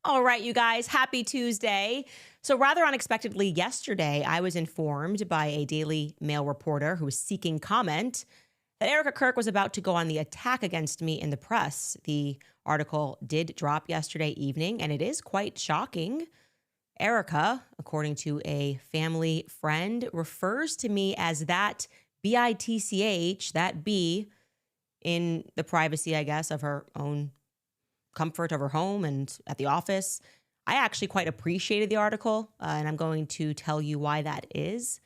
All right, you guys, happy Tuesday. So, rather unexpectedly, yesterday, I was informed by a Daily Mail reporter who was seeking comment that Erika Kirk was about to go on the attack against me in the press. The article did drop yesterday evening, and it is quite shocking. Erika, according to a family friend, refers to me as that bitch, that B, in the privacy, I guess, of her own comfort of her home and at the office. I actually quite appreciated the article, and I'm going to tell you why that is.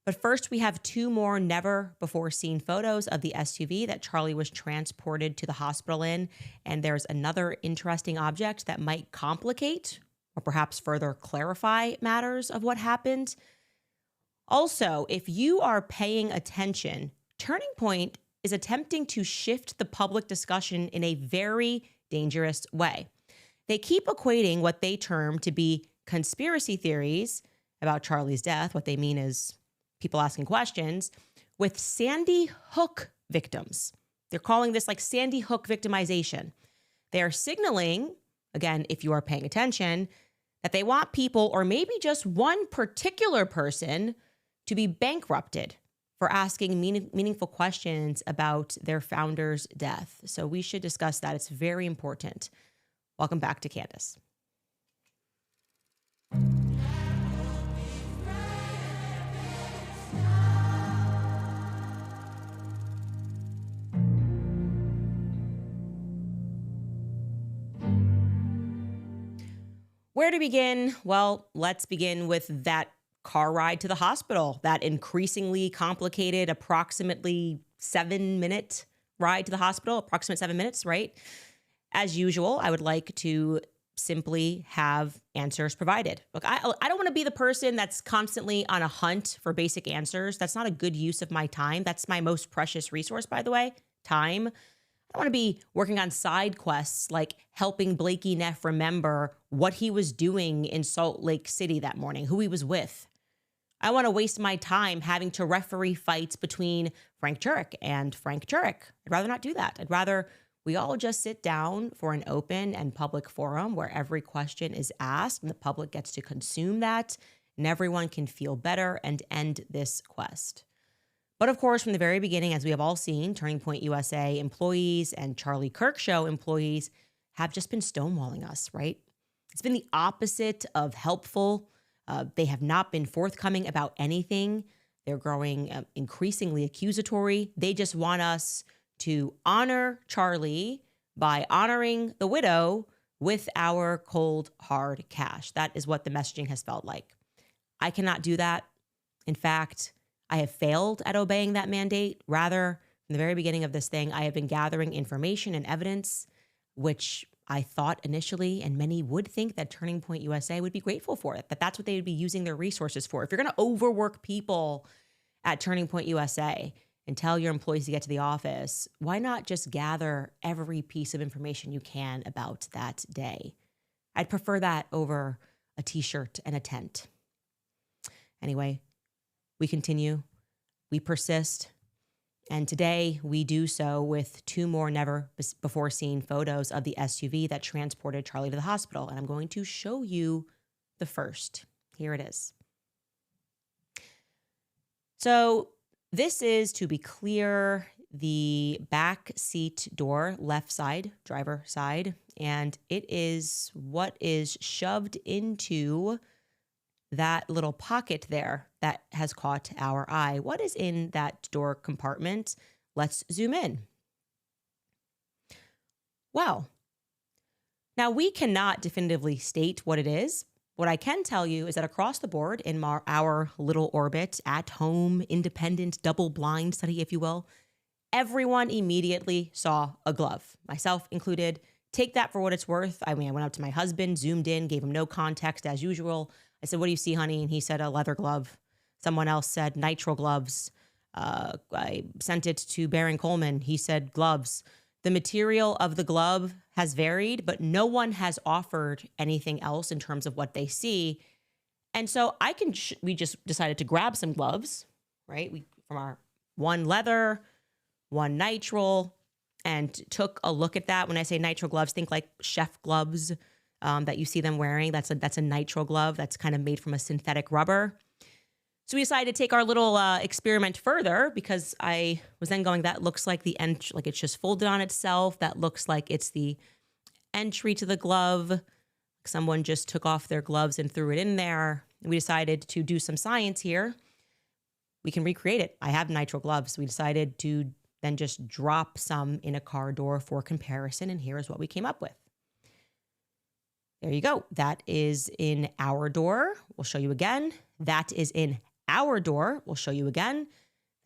But first, we have two more never before seen photos of the SUV that Charlie was transported to the hospital in. And there's another interesting object that might complicate or perhaps further clarify matters of what happened. Also, if you are paying attention, Turning Point is attempting to shift the public discussion in a very dangerous way. They keep equating what they term to be conspiracy theories about Charlie's death, what they mean is people asking questions, with Sandy Hook victims. They're calling this like Sandy Hook victimization. They are signaling, again, if you are paying attention, that they want people, or maybe just one particular person, to be bankrupted for asking meaningful questions about their founder's death. So we should discuss that. It's very important. Welcome back to Candace. Where to begin? Well, let's begin with that car ride to the hospital, that increasingly complicated, approximately 7-minute ride to the hospital, approximate 7 minutes, right? As usual, I would like to simply have answers provided. Look, I don't want to be the person that's constantly on a hunt for basic answers. That's not a good use of my time. That's my most precious resource, by the way, time. I don't want to be working on side quests like helping Blakey Neff remember what he was doing in Salt Lake City that morning, who he was with. I want to waste my time having to referee fights between Frank Turek and Frank Turek. I'd rather not do that. I'd rather we all just sit down for an open and public forum where every question is asked and the public gets to consume that, and everyone can feel better and end this quest. But of course, from the very beginning, as we have all seen, Turning Point USA employees and Charlie Kirk Show employees have just been stonewalling us, right? It's been the opposite of helpful. They have not been forthcoming about anything. They're growing increasingly accusatory. They just want us to honor Charlie by honoring the widow with our cold, hard cash. That is what the messaging has felt like. I cannot do that. In fact, I have failed at obeying that mandate. Rather, from the very beginning of this thing, I have been gathering information and evidence, which I thought initially, and many would think that Turning Point USA would be grateful for it, that that's what they would be using their resources for. If you're going to overwork people at Turning Point USA and tell your employees to get to the office, why not just gather every piece of information you can about that day? I'd prefer that over a t-shirt and a tent. Anyway, we continue, we persist, and today we do so with two more never before seen photos of the SUV that transported Charlie to the hospital. And I'm going to show you the first. Here it is. So this is, to be clear, the back seat door, left side, driver side, and it is what is shoved into that little pocket there that has caught our eye. What is in that door compartment? Let's zoom in. Wow. Now, we cannot definitively state what it is. What I can tell you is that across the board in our little orbit, at home, independent, double-blind study, if you will, everyone immediately saw a glove, myself included. Take that for what it's worth. I went up to my husband, zoomed in, gave him no context as usual. I said, "What do you see, honey?" And he said, "A leather glove." Someone else said, "Nitrile gloves." I sent it to Baron Coleman. He said, "Gloves." The material of the glove has varied, but no one has offered anything else in terms of what they see. And so we just decided to grab some gloves, right? From our one leather, one nitrile, and took a look at that. When I say nitrile gloves, think like chef gloves, that you see them wearing. That's a nitrile glove that's kind of made from a synthetic rubber. So we decided to take our little experiment further, because I was then going, that looks like the end, like it's just folded on itself. That looks like it's the entry to the glove. Someone just took off their gloves and threw it in there. We decided to do some science here. We can recreate it. I have nitrile gloves. We decided to then just drop some in a car door for comparison, and here is what we came up with. There you go. That is in our door. We'll show you again. That is in our door. We'll show you again.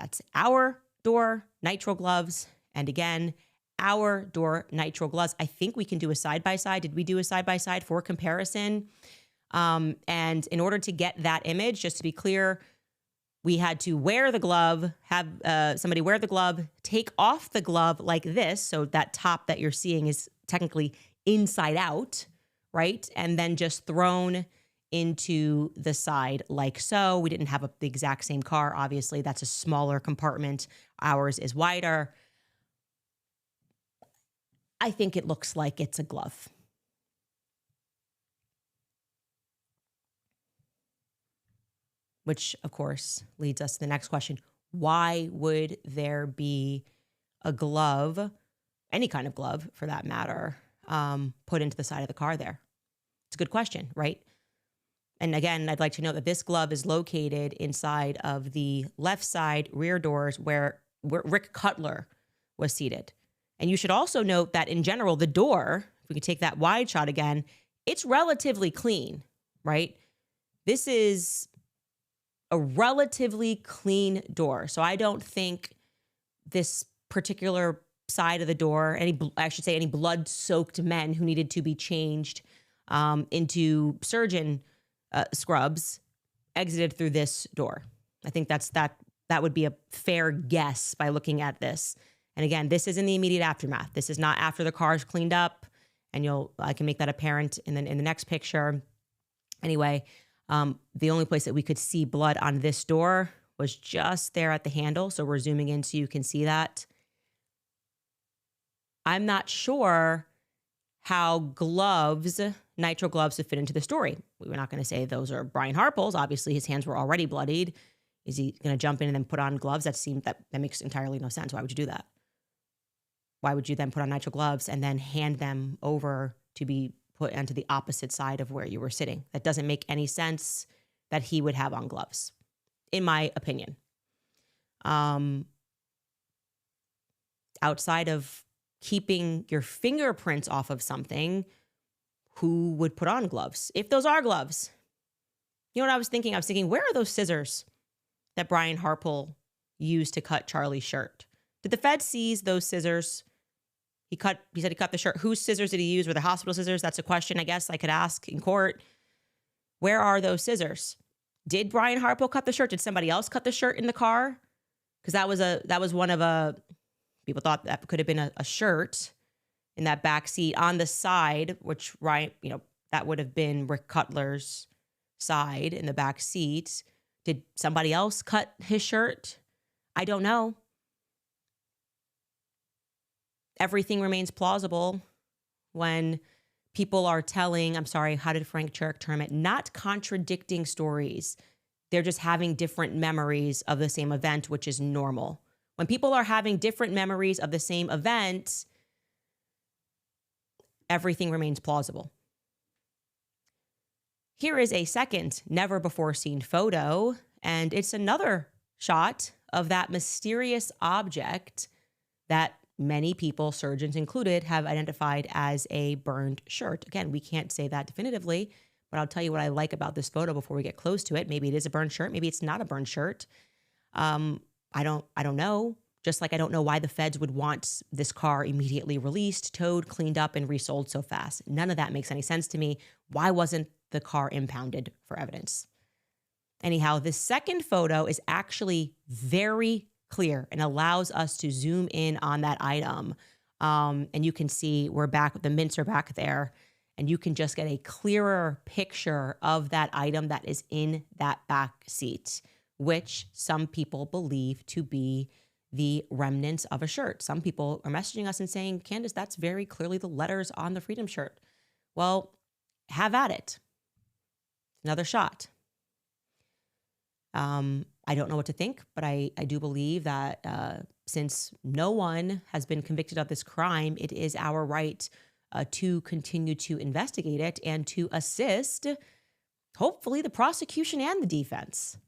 That's our door, nitrile gloves. And again, our door, nitrile gloves. I think we can do a side-by-side. Did we do a side-by-side for comparison? And in order to get that image, just to be clear, we had to wear the glove, have somebody wear the glove, take off the glove like this. So that top that you're seeing is technically inside out, right? And then just thrown into the side like so. We didn't have the exact same car, obviously. That's a smaller compartment. Ours is wider. I think it looks like it's a glove. Which, of course, leads us to the next question. Why would there be a glove, any kind of glove for that matter, put into the side of the car there? It's a good question, right? And again, I'd like to note that this glove is located inside of the left side rear doors where Rick Cutler was seated. And you should also note that in general, the door, if we could take that wide shot again, it's relatively clean, right? This is a relatively clean door. So I don't think this particular side of the door, any blood-soaked men who needed to be changed into surgeon scrubs exited through this door. I think that would be a fair guess by looking at this. And again, this is in the immediate aftermath. This is not after the car's cleaned up, and I can make that apparent in the next picture. Anyway, the only place that we could see blood on this door was just there at the handle. So we're zooming in so you can see that. I'm not sure how nitrile gloves would fit into the story. We were not going to say those are Brian Harple's. Obviously, his hands were already bloodied. Is he going to jump in and then put on gloves? That makes entirely no sense. Why would you do that? Why would you then put on nitrile gloves and then hand them over to be put onto the opposite side of where you were sitting? That doesn't make any sense that he would have on gloves, in my opinion. Outside of keeping your fingerprints off of something, who would put on gloves? If those are gloves. You know what I was thinking? I was thinking, where are those scissors that Brian Harple used to cut Charlie's shirt? Did the Fed seize those scissors? He said he cut the shirt. Whose scissors did he use? Were the hospital scissors? That's a question I guess I could ask in court. Where are those scissors? Did Brian Harple cut the shirt? Did somebody else cut the shirt in the car? Because that was one of people thought that could have been a shirt in that back seat on the side, which that would have been Rick Cutler's side in the back seat. Did somebody else cut his shirt? I don't know. Everything remains plausible when people are telling, how did Frank Turek term it? Not contradicting stories. They're just having different memories of the same event, which is normal. When people are having different memories of the same event, everything remains plausible. Here is a second never-before-seen photo, and it's another shot of that mysterious object that many people, surgeons included, have identified as a burned shirt. Again, we can't say that definitively, but I'll tell you what I like about this photo before we get close to it. Maybe it is a burned shirt. Maybe it's not a burned shirt. I don't know. Just like I don't know why the feds would want this car immediately released, towed, cleaned up, and resold so fast. None of that makes any sense to me. Why wasn't the car impounded for evidence? Anyhow, this second photo is actually very clear and allows us to zoom in on that item. And you can see we're back, the mints are back there, and you can just get a clearer picture of that item that is in that back seat, which some people believe to be the remnants of a shirt. Some people are messaging us and saying, Candace, that's very clearly the letters on the Freedom shirt. Well, have at it. Another shot. I don't know what to think, but I do believe that since no one has been convicted of this crime, it is our right to continue to investigate it and to assist, hopefully, the prosecution and the defense.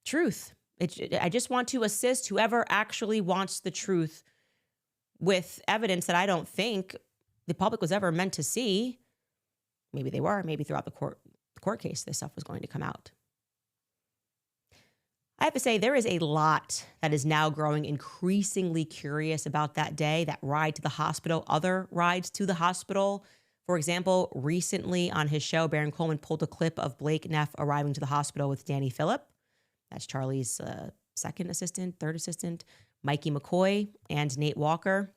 Truth. I just want to assist whoever actually wants the truth with evidence that I don't think the public was ever meant to see. Maybe they were. Maybe throughout the court case, this stuff was going to come out. I have to say, there is a lot that is now growing increasingly curious about that day, that ride to the hospital, other rides to the hospital. For example, recently on his show, Baron Coleman pulled a clip of Blake Neff arriving to the hospital with Danny Phillip. That's Charlie's second assistant, third assistant, Mikey McCoy, and Nate Walker.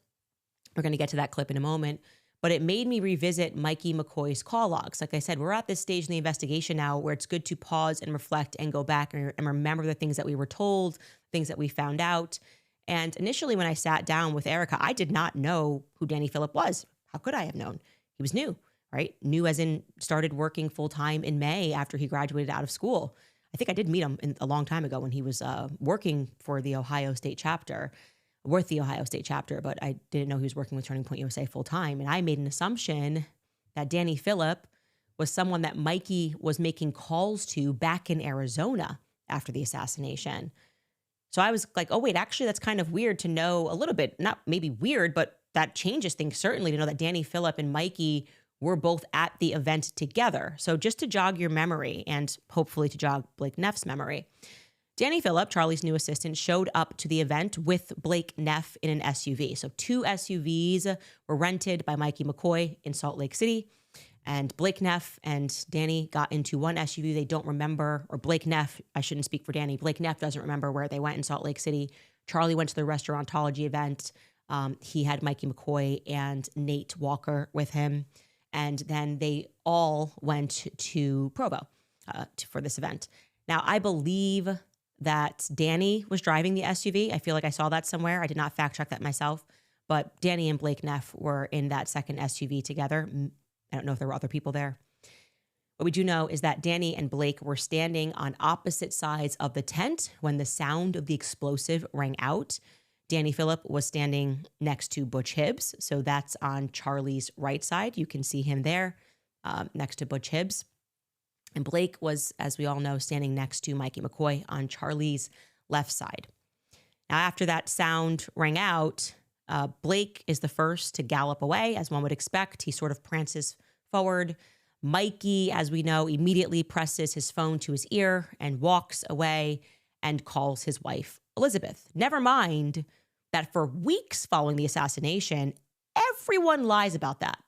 We're going to get to that clip in a moment. But it made me revisit Mikey McCoy's call logs. Like I said, we're at this stage in the investigation now where it's good to pause and reflect and go back and remember the things that we were told, things that we found out. And initially when I sat down with Erika, I did not know who Danny Phillip was. How could I have known? He was new, right? New as in started working full-time in May after he graduated out of school. I think I did meet him a long time ago when he was working for the Ohio State chapter. But I didn't know he was working with Turning Point USA full time. And I made an assumption that Danny Phillip was someone that Mikey was making calls to back in Arizona after the assassination. So I was like, oh, wait, actually, that's kind of weird to know a little bit. Not maybe weird, but that changes things certainly to know that Danny Phillip and Mikey were both at the event together. So just to jog your memory and hopefully to jog Blake Neff's memory. Danny Phillip, Charlie's new assistant, showed up to the event with Blake Neff in an SUV. So 2 SUVs were rented by Mikey McCoy in Salt Lake City. And Blake Neff and Danny got into one SUV. They don't remember, or Blake Neff, I shouldn't speak for Danny. Blake Neff doesn't remember where they went in Salt Lake City. Charlie went to the restaurantology event. He had Mikey McCoy and Nate Walker with him. And then they all went to Provo for this event. Now, I believe that Danny was driving the SUV. I feel like I saw that somewhere. I did not fact check that myself, but Danny and Blake Neff were in that second SUV together. I don't know if there were other people there. What we do know is that Danny and Blake were standing on opposite sides of the tent when the sound of the explosive rang out. Danny Phillip was standing next to Butch Hibbs. So that's on Charlie's right side. You can see him there next to Butch Hibbs. And Blake was, as we all know, standing next to Mikey McCoy on Charlie's left side. Now, after that sound rang out, Blake is the first to gallop away, as one would expect. He sort of prances forward. Mikey, as we know, immediately presses his phone to his ear and walks away and calls his wife, Elizabeth. Never mind that for weeks following the assassination, everyone lies about that.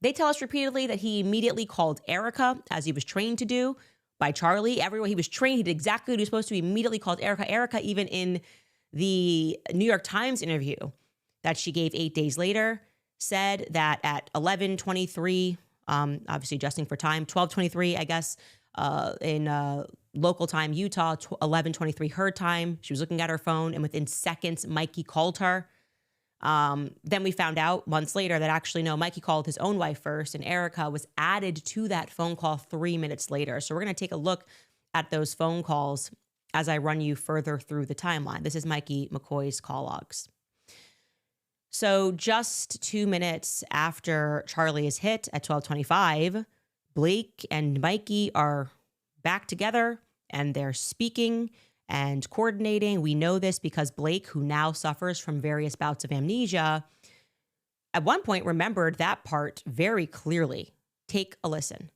They tell us repeatedly that he immediately called Erika, as he was trained to do by Charlie. Everywhere he was trained, he did exactly what he was supposed to. He immediately called Erika. Erika, even in the New York Times interview that she gave 8 days later, said that at 11:23, obviously adjusting for time, 12:23, I guess, in local time, Utah, 11:23 her time. She was looking at her phone, and within seconds, Mikey called her. Then we found out months later that actually, no, Mikey called his own wife first, and Erika was added to that phone call 3 minutes later. So we're going to take a look at those phone calls as I run you further through the timeline. This is Mikey McCoy's call logs. So just 2 minutes after Charlie is hit at 12:25, Blake and Mikey are back together and they're speaking and coordinating. We know this because Blake, who now suffers from various bouts of amnesia, at one point remembered that part very clearly. Take a listen.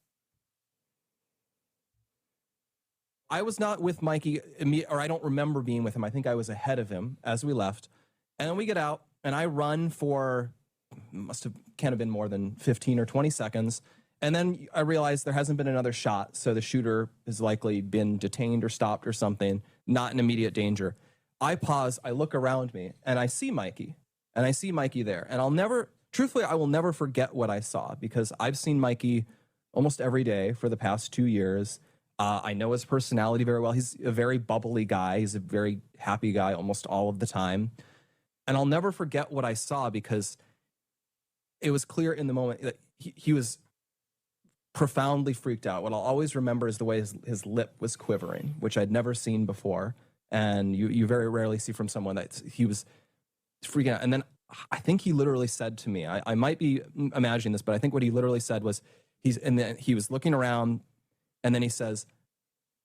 I was not with Mikey, or I don't remember being with him. I think I was ahead of him as we left. And then we get out, and I run for, can't have been more than 15 or 20 seconds. And then I realized there hasn't been another shot, so the shooter has likely been detained or stopped or something, not in immediate danger. I pause, I look around me, and I see Mikey. And I see Mikey there. And truthfully, I will never forget what I saw, because I've seen Mikey almost every day for the past 2 years. I know his personality very well. He's a very bubbly guy. He's a very happy guy almost all of the time. And I'll never forget what I saw, because it was clear in the moment that he was profoundly freaked out. What I'll always remember is the way his lip was quivering, which I'd never seen before. And you very rarely see from someone that he was freaking out. And then I think he literally said to me, I might be imagining this, but I think what he literally said was, he was looking around, and then he says,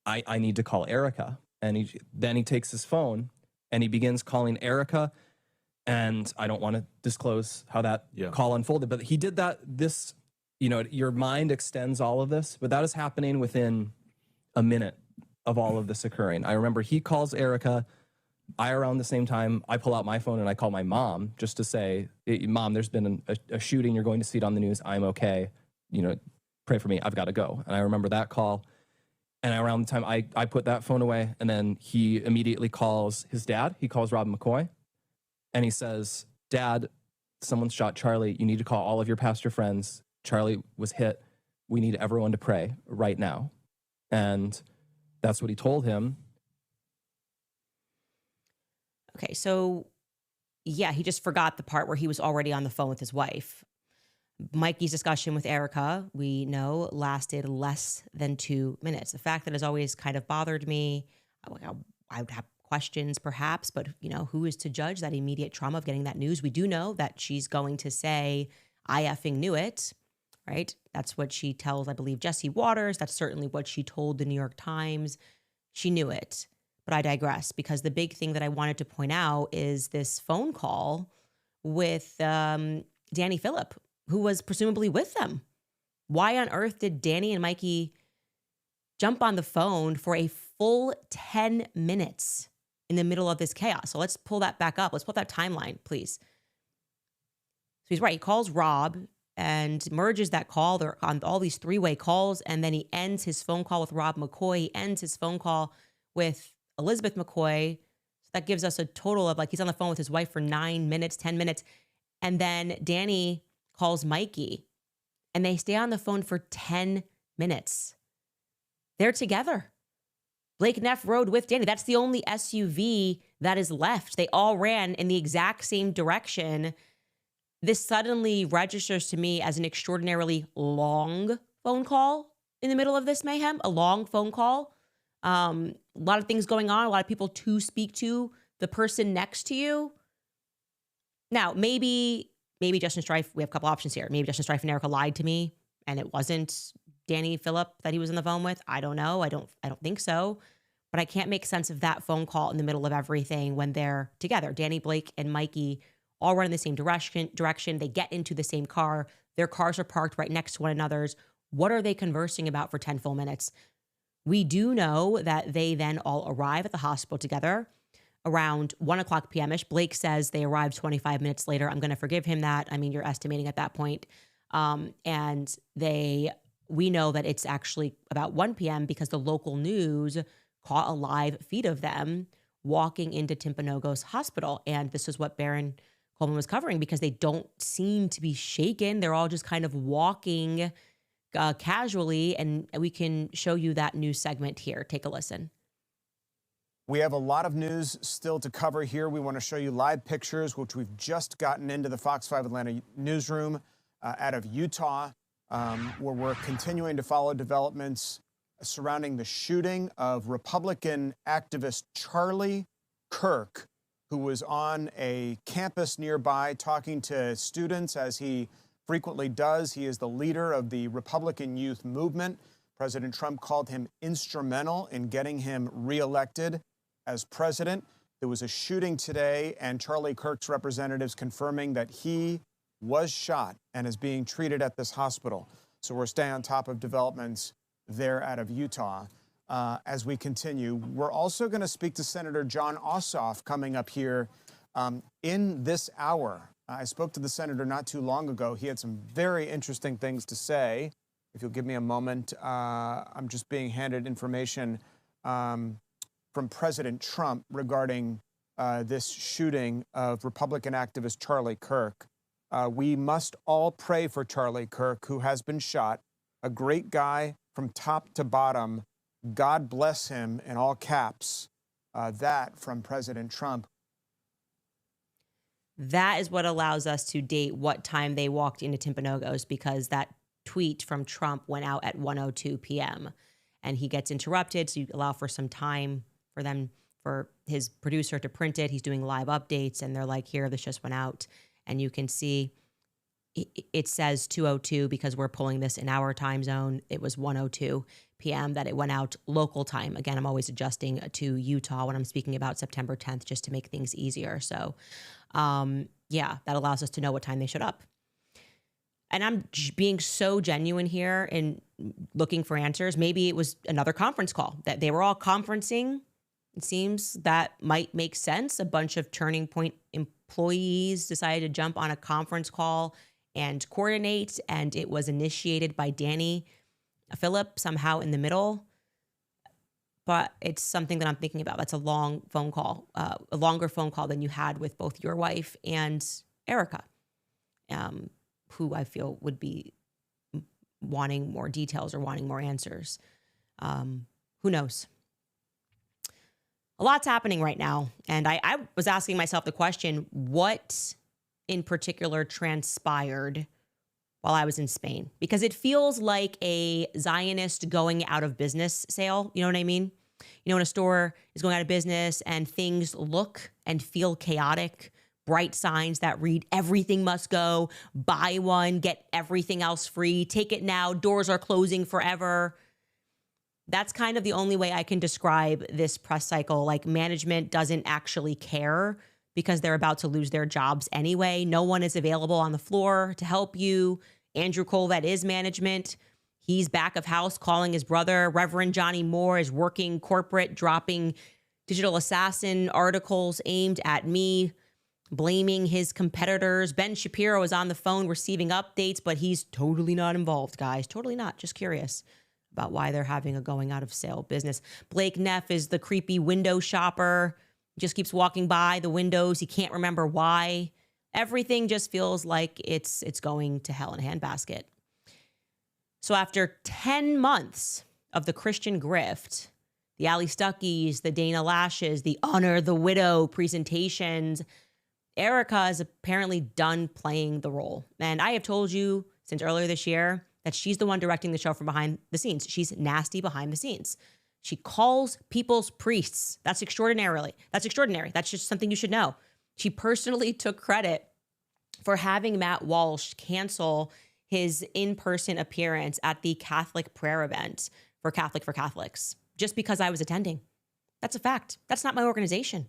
I need to call Erika. And then he takes his phone and he begins calling Erika. And I don't want to disclose how that call unfolded, but he did that. Your mind extends all of this, but that is happening within a minute of all of this occurring. I remember he calls Erika. Around the same time, I pull out my phone and I call my mom just to say, Mom, there's been a shooting. You're going to see it on the news. I'm okay. Pray for me. I've got to go. And I remember that call. And around the time I put that phone away, and then he immediately calls his dad. He calls Rob McCoy, and he says, Dad, someone shot Charlie. You need to call all of your pastor friends. Charlie was hit. We need everyone to pray right now. And that's what he told him. Okay, so yeah, he just forgot the part where he was already on the phone with his wife. Mikey's discussion with Erika, we know, lasted less than 2 minutes. The fact that has always kind of bothered me. I would have questions perhaps, but who is to judge that immediate trauma of getting that news? We do know that she's going to say, I effing knew it, right? That's what she tells, I believe, Jesse Waters. That's certainly what she told the New York Times. She knew it. But I digress, because the big thing that I wanted to point out is this phone call with Danny Phillip, who was presumably with them. Why on earth did Danny and Mikey jump on the phone for a full 10 minutes in the middle of this chaos? So let's pull that back up. Let's pull up that timeline, please. So he's right. He calls Rob and merges that call. They're on all these three-way calls, and then he ends his phone call with Rob McCoy. He ends his phone call with Elizabeth McCoy. So that gives us a total of, he's on the phone with his wife for 9 minutes, 10 minutes. And then Danny calls Mikey, and they stay on the phone for 10 minutes. They're together. Blake Neff rode with Danny. That's the only SUV that is left. They all ran in the exact same direction. This suddenly registers to me as an extraordinarily long phone call in the middle of this mayhem, a long phone call. A lot of things going on, a lot of people to speak to, the person next to you. Now, maybe Justin Strife, we have a couple options here. Maybe Justin Strife and Erika lied to me and it wasn't Danny Phillip that he was on the phone with. I don't know. I don't think so. But I can't make sense of that phone call in the middle of everything when they're together. Danny, Blake, and Mikey all run in the same direction. They get into the same car. Their cars are parked right next to one another's. What are they conversing about for 10 full minutes? We do know that they then all arrive at the hospital together around 1 o'clock p.m.ish. Blake says they arrived 25 minutes later. I'm going to forgive him that. I mean, you're estimating at that point. And we know that it's actually about 1 p.m. because the local news caught a live feed of them walking into Timpanogos Hospital. And this is what Baron Coleman was covering, because they don't seem to be shaken. They're all just kind of walking casually. And we can show you that news segment here. Take a listen. We have a lot of news still to cover here. We want to show you live pictures, which we've just gotten into the Fox 5 Atlanta newsroom out of Utah, where we're continuing to follow developments surrounding the shooting of Republican activist Charlie Kirk, who was on a campus nearby talking to students, as he frequently does. He is the leader of the Republican Youth Movement. President Trump called him instrumental in getting him reelected as president. There was a shooting today, and Charlie Kirk's representatives confirming that he was shot and is being treated at this hospital. So we're staying on top of developments there out of Utah. As we continue, we're also going to speak to Senator John Ossoff coming up here in this hour. I spoke to the senator not too long ago. He had some very interesting things to say. If you'll give me a moment, I'm just being handed information from President Trump regarding this shooting of Republican activist Charlie Kirk. We must all pray for Charlie Kirk, who has been shot, a great guy from top to bottom. God bless him, in all caps. That from President Trump. That is what allows us to date what time they walked into Timpanogos, because that tweet from Trump went out at 1:02 p.m. and he gets interrupted. So you allow for some time for his producer to print it. He's doing live updates and they're like, here, this just went out. And you can see it says 2:02 because we're pulling this in our time zone. It was 1:02 p.m. that it went out local time. Again, I'm always adjusting to Utah when I'm speaking about September 10th just to make things easier. So, yeah, that allows us to know what time they showed up. And I'm being so genuine here in looking for answers. Maybe it was another conference call that they were all conferencing. It seems that might make sense. A bunch of Turning Point employees decided to jump on a conference call and coordinate, and it was initiated by Danny Phillip somehow in the middle. But it's something that I'm thinking about. That's a long phone call, a longer phone call than you had with both your wife and Erika, who I feel would be wanting more details or wanting more answers. Who knows? A lot's happening right now. And I was asking myself the question, what in particular transpired while I was in Spain? Because it feels like a Zionist going out of business sale. You know what I mean? You know, when a store is going out of business and things look and feel chaotic, bright signs that read everything must go, buy one, get everything else free, take it now, doors are closing forever. That's kind of the only way I can describe this press cycle. Like, management doesn't actually care because they're about to lose their jobs anyway. No one is available on the floor to help you. Andrew Cole, that is management. He's back of house calling his brother. Reverend Johnny Moore is working corporate, dropping digital assassin articles aimed at me, blaming his competitors. Ben Shapiro is on the phone receiving updates, but he's totally not involved, guys. Totally not. Just curious about why they're having a going out of sale business. Blake Neff is the creepy window shopper. Just keeps walking by the windows. He can't remember why. Everything just feels like it's going to hell in a handbasket. So after 10 months of the Christian grift, the Ali Stuckies, the Dana Lashes, the Honor the Widow presentations, Erika is apparently done playing the role. And I have told you since earlier this year that she's the one directing the show from behind the scenes. She's nasty behind the scenes. She calls people's priests. That's extraordinary. That's just something you should know. She personally took credit for having Matt Walsh cancel his in-person appearance at the Catholic prayer event for Catholics, just because I was attending. That's a fact. That's not my organization.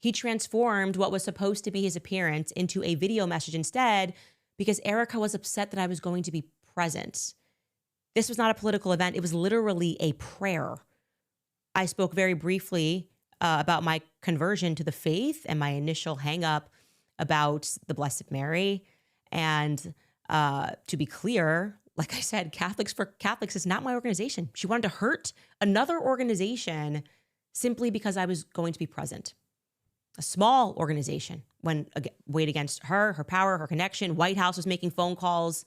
He transformed what was supposed to be his appearance into a video message instead because Erika was upset that I was going to be present. This was not a political event. It was literally a prayer. I spoke very briefly about my conversion to the faith and my initial hang-up about the Blessed Mary. And to be clear, like I said, Catholics for Catholics is not my organization. She wanted to hurt another organization simply because I was going to be present. A small organization when weighed against her power, her connection. White House was making phone calls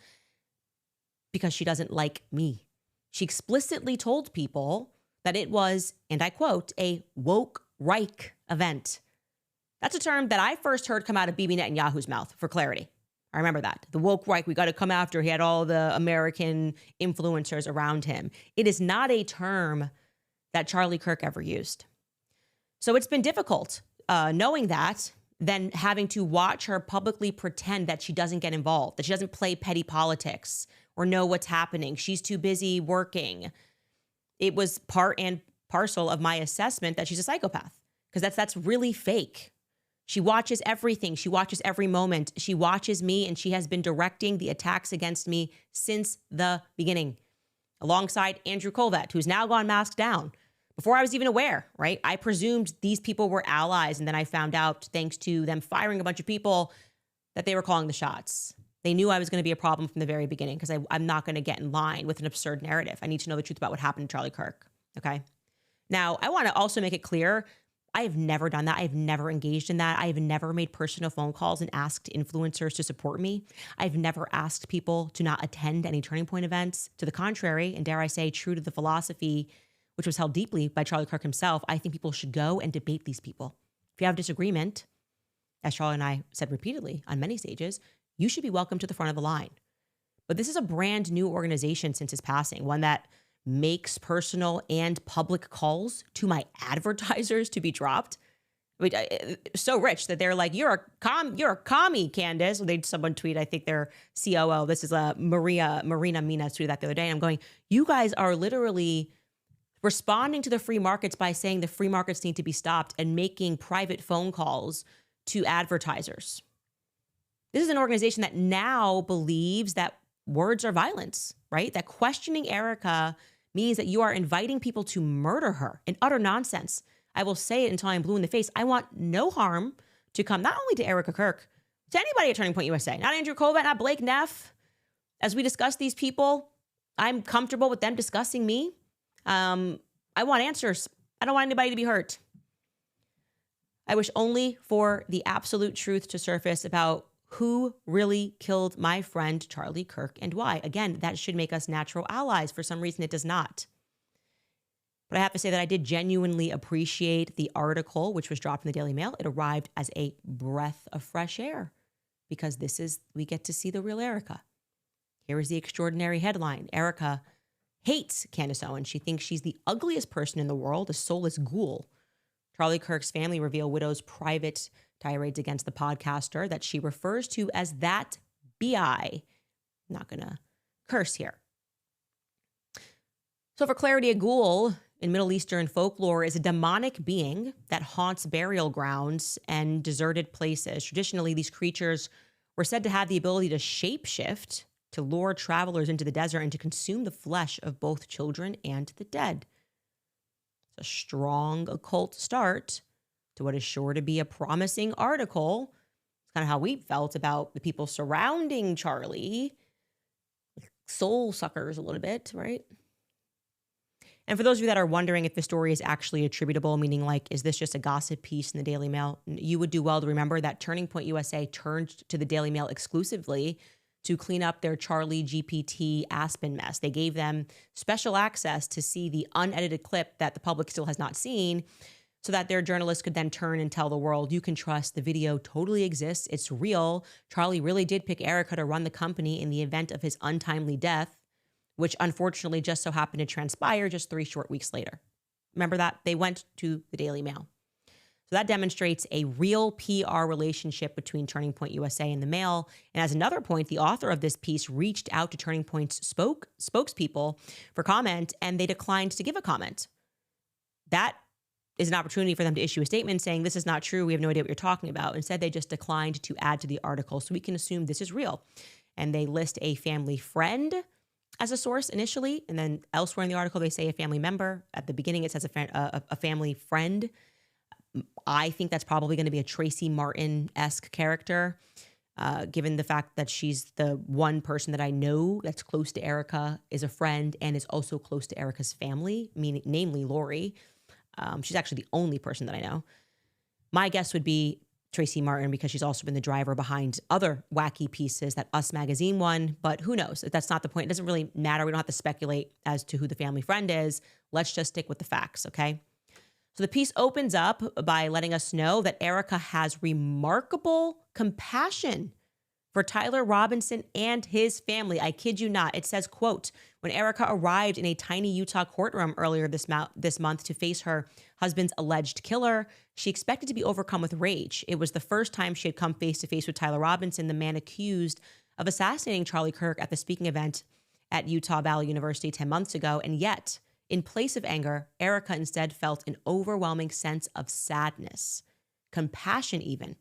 because she doesn't like me. She explicitly told people that it was, and I quote, a woke Reich event. That's a term that I first heard come out of Bibi Netanyahu's mouth, for clarity. I remember that. The woke Reich, we got to come after. He had all the American influencers around him. It is not a term that Charlie Kirk ever used. So it's been difficult knowing that, then having to watch her publicly pretend that she doesn't get involved, that she doesn't play petty politics or know what's happening. She's too busy working. It was part and parcel of my assessment that she's a psychopath, because that's really fake. She watches everything. She watches every moment. She watches me, and she has been directing the attacks against me since the beginning, alongside Andrew Colvett, who's now gone masked down. Before I was even aware, right? I presumed these people were allies, and then I found out, thanks to them firing a bunch of people, that they were calling the shots. They knew I was going to be a problem from the very beginning because I'm not going to get in line with an absurd narrative. I need to know the truth about what happened to Charlie Kirk, okay? Now, I want to also make it clear, I have never done that. I've never engaged in that. I've never made personal phone calls and asked influencers to support me. I've never asked people to not attend any Turning Point events. To the contrary, and dare I say, true to the philosophy, which was held deeply by Charlie Kirk himself, I think people should go and debate these people. If you have disagreement, as Charlie and I said repeatedly on many stages, you should be welcome to the front of the line. But this is a brand new organization since his passing, one that makes personal and public calls to my advertisers to be dropped. I mean, so rich that they're like, you're a commie, Candace. Someone tweet, I think their COO, this is Marina Mina tweeted that the other day. And I'm going, you guys are literally responding to the free markets by saying the free markets need to be stopped and making private phone calls to advertisers. This is an organization that now believes that words are violence, right? That questioning Erika means that you are inviting people to murder her, in utter nonsense. I will say it until I'm blue in the face. I want no harm to come, not only to Erika Kirk, to anybody at Turning Point USA, not Andrew Kovach, not Blake Neff. As we discuss these people, I'm comfortable with them discussing me. I want answers. I don't want anybody to be hurt. I wish only for the absolute truth to surface about who really killed my friend Charlie Kirk and why. Again, that should make us natural allies. For some reason, it does not. But I have to say that I did genuinely appreciate the article, which was dropped in the Daily Mail. It arrived as a breath of fresh air because we get to see the real Erika. Here is the extraordinary headline. Erika hates Candace Owens. She thinks she's the ugliest person in the world, a soulless ghoul. Charlie Kirk's family reveal widow's private tirades against the podcaster that she refers to as that BI. Not going to curse here. So for clarity, a ghoul in Middle Eastern folklore is a demonic being that haunts burial grounds and deserted places. Traditionally, these creatures were said to have the ability to shapeshift, to lure travelers into the desert and to consume the flesh of both children and the dead. It's a strong occult start to what is sure to be a promising article. It's kind of how we felt about the people surrounding Charlie. Soul suckers a little bit, right? And for those of you that are wondering if the story is actually attributable, meaning like, is this just a gossip piece in the Daily Mail? You would do well to remember that Turning Point USA turned to the Daily Mail exclusively to clean up their Charlie GPT Aspen mess. They gave them special access to see the unedited clip that the public still has not seen so that their journalists could then turn and tell the world, you can trust the video totally exists. It's real. Charlie really did pick Erika to run the company in the event of his untimely death, which unfortunately just so happened to transpire just 3 short weeks later. Remember that? They went to the Daily Mail. So that demonstrates a real PR relationship between Turning Point USA and the Mail. And as another point, the author of this piece reached out to Turning Point's spokespeople for comment, and they declined to give a comment. That is an opportunity for them to issue a statement saying, this is not true. We have no idea what you're talking about. Instead, they just declined to add to the article. So we can assume this is real. And they list a family friend as a source initially, and then elsewhere in the article, they say a family member. At the beginning, it says a family friend. I think that's probably going to be a Tracy Martin-esque character, given the fact that she's the one person that I know that's close to Erika, is a friend, and is also close to Erika's family, namely Lori. She's actually the only person that I know. My guess would be Tracy Martin, because she's also been the driver behind other wacky pieces that Us Magazine won, but who knows? That's not the point. It doesn't really matter. We don't have to speculate as to who the family friend is. Let's just stick with the facts, okay? So the piece opens up by letting us know that Erika has remarkable compassion for Tyler Robinson and his family. I kid you not. It says, quote, when Erika arrived in a tiny Utah courtroom earlier this month to face her husband's alleged killer, she expected to be overcome with rage. It was the first time she had come face to face with Tyler Robinson, the man accused of assassinating Charlie Kirk at the speaking event at Utah Valley University 10 months ago. And yet, in place of anger, Erika instead felt an overwhelming sense of sadness, compassion even,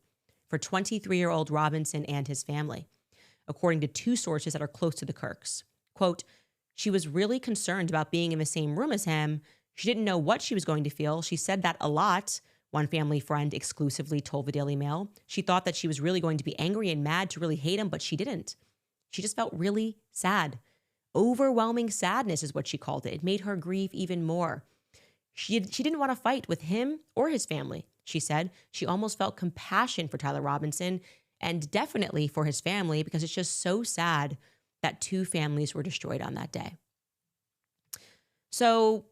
for 23-year-old Robinson and his family, according to 2 sources that are close to the Kirks. Quote, she was really concerned about being in the same room as him. She didn't know what she was going to feel. She said that a lot, one family friend exclusively told the Daily Mail. She thought that she was really going to be angry and mad to really hate him, but she didn't. She just felt really sad. Overwhelming sadness is what she called it. It made her grieve even more. She didn't want to fight with him or his family, she said. She almost felt compassion for Tyler Robinson and definitely for his family because it's just so sad that 2 families were destroyed on that day. So,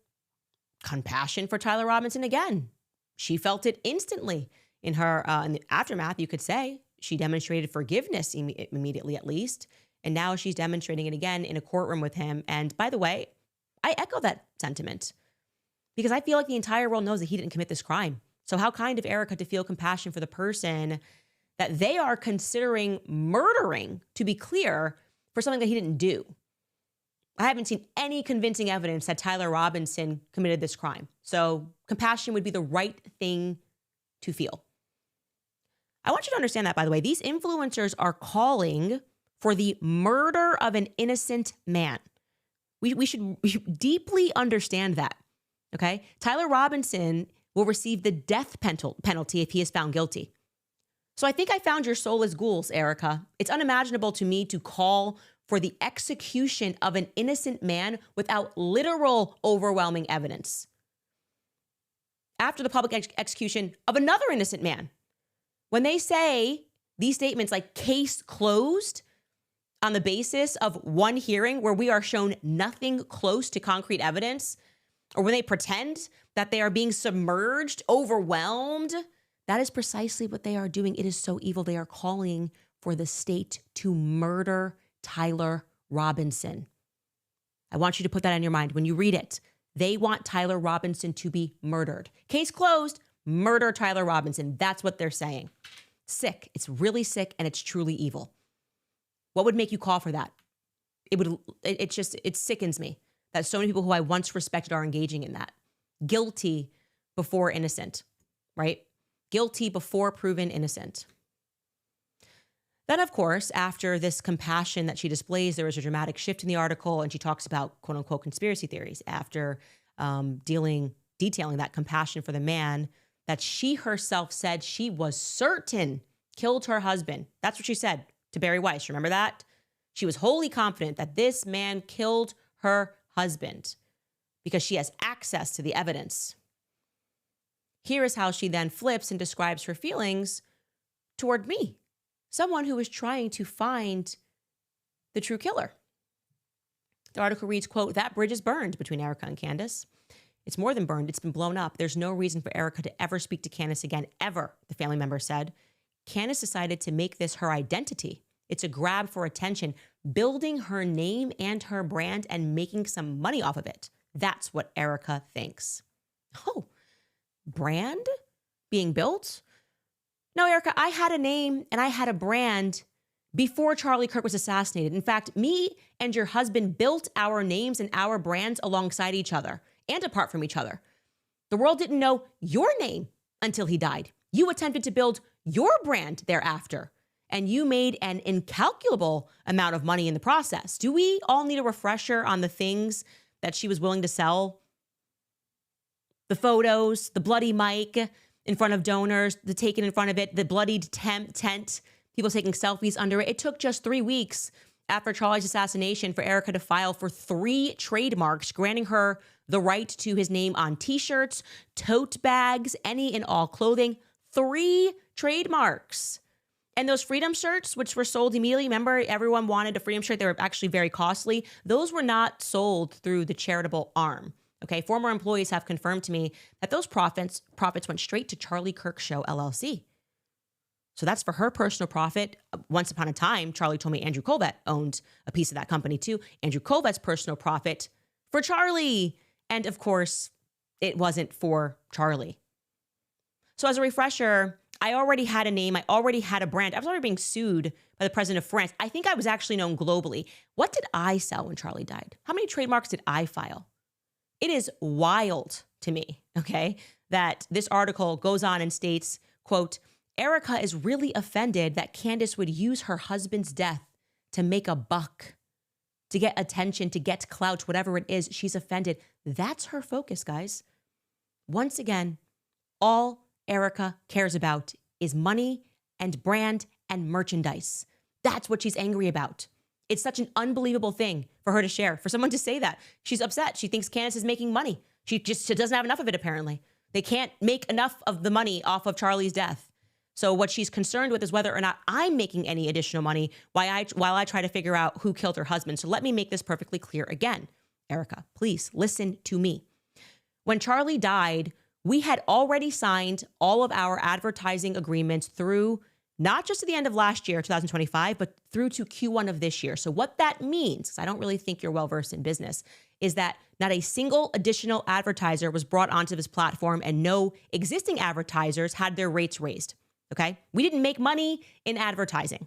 compassion for Tyler Robinson again. She felt it instantly in her in the aftermath, you could say. She demonstrated forgiveness immediately, at least. And now she's demonstrating it again in a courtroom with him. And by the way, I echo that sentiment because I feel like the entire world knows that he didn't commit this crime. So how kind of Erika to feel compassion for the person that they are considering murdering, to be clear, for something that he didn't do. I haven't seen any convincing evidence that Tyler Robinson committed this crime. So compassion would be the right thing to feel. I want you to understand that, by the way. These influencers are calling for the murder of an innocent man. We should deeply understand that, okay? Tyler Robinson will receive the death penalty if he is found guilty. So I think I found your soulless ghouls, Erika. It's unimaginable to me to call for the execution of an innocent man without literal overwhelming evidence. After the public execution of another innocent man. When they say these statements like case closed on the basis of one hearing where we are shown nothing close to concrete evidence, or when they pretend that they are being submerged, overwhelmed, that is precisely what they are doing. It is so evil. They are calling for the state to murder Tyler Robinson. I want you to put that in your mind when you read it. They want Tyler Robinson to be murdered. Case closed, murder Tyler Robinson. That's what they're saying. Sick. It's really sick and it's truly evil. What would make you call for that? It sickens me that so many people who I once respected are engaging in that. Guilty before innocent, right? Guilty before proven innocent. Then, of course, after this compassion that she displays, there was a dramatic shift in the article, and she talks about quote unquote conspiracy theories after detailing that compassion for the man that she herself said she was certain killed her husband. That's what she said to Barry Weiss. Remember that? She was wholly confident that this man killed her husband because she has access to the evidence. Here is how she then flips and describes her feelings toward me, someone who is trying to find the true killer. The article reads, quote, "That bridge is burned between Erika and Candace. It's more than burned. It's been blown up. There's no reason for Erika to ever speak to Candace again, ever," the family member said. Candace decided to make this her identity. It's a grab for attention, building her name and her brand and making some money off of it. That's what Erika thinks. Oh, brand being built? No, Erika, I had a name and I had a brand before Charlie Kirk was assassinated. In fact, me and your husband built our names and our brands alongside each other and apart from each other. The world didn't know your name until he died. You attempted to build your brand thereafter, and you made an incalculable amount of money in the process. Do we all need a refresher on the things that she was willing to sell? The photos, the bloody mic in front of donors, the taken in front of it, the bloodied tent, people taking selfies under it. It took just 3 weeks after Charlie's assassination for Erika to file for 3 trademarks, granting her the right to his name on t-shirts, tote bags, any and all clothing. 3 trademarks. And those freedom shirts, which were sold immediately, remember everyone wanted a freedom shirt. They were actually very costly. Those were not sold through the charitable arm. Okay, former employees have confirmed to me that those profits went straight to Charlie Kirk Show LLC. So that's for her personal profit. Once upon a time, Charlie told me Andrew Colvett owned a piece of that company too. Andrew Colvett's personal profit for Charlie. And of course, it wasn't for Charlie. So as a refresher, I already had a name. I already had a brand. I was already being sued by the president of France. I think I was actually known globally. What did I sell when Charlie died? How many trademarks did I file? It is wild to me, okay, that this article goes on and states, quote, "Erika is really offended that Candace would use her husband's death to make a buck, to get attention, to get clout, whatever it is. She's offended." That's her focus, guys. Once again, all Erika cares about is money and brand and merchandise. That's what she's angry about. It's such an unbelievable thing for her to share, for someone to say that. She's upset. She thinks Candace is making money. She doesn't have enough of it, apparently. They can't make enough of the money off of Charlie's death. So what she's concerned with is whether or not I'm making any additional money while I try to figure out who killed her husband. So let me make this perfectly clear again. Erika, please listen to me. When Charlie died, we had already signed all of our advertising agreements through not just to the end of last year, 2025, but through to Q1 of this year. So what that means, because I don't really think you're well-versed in business, is that not a single additional advertiser was brought onto this platform and no existing advertisers had their rates raised, okay? We didn't make money in advertising.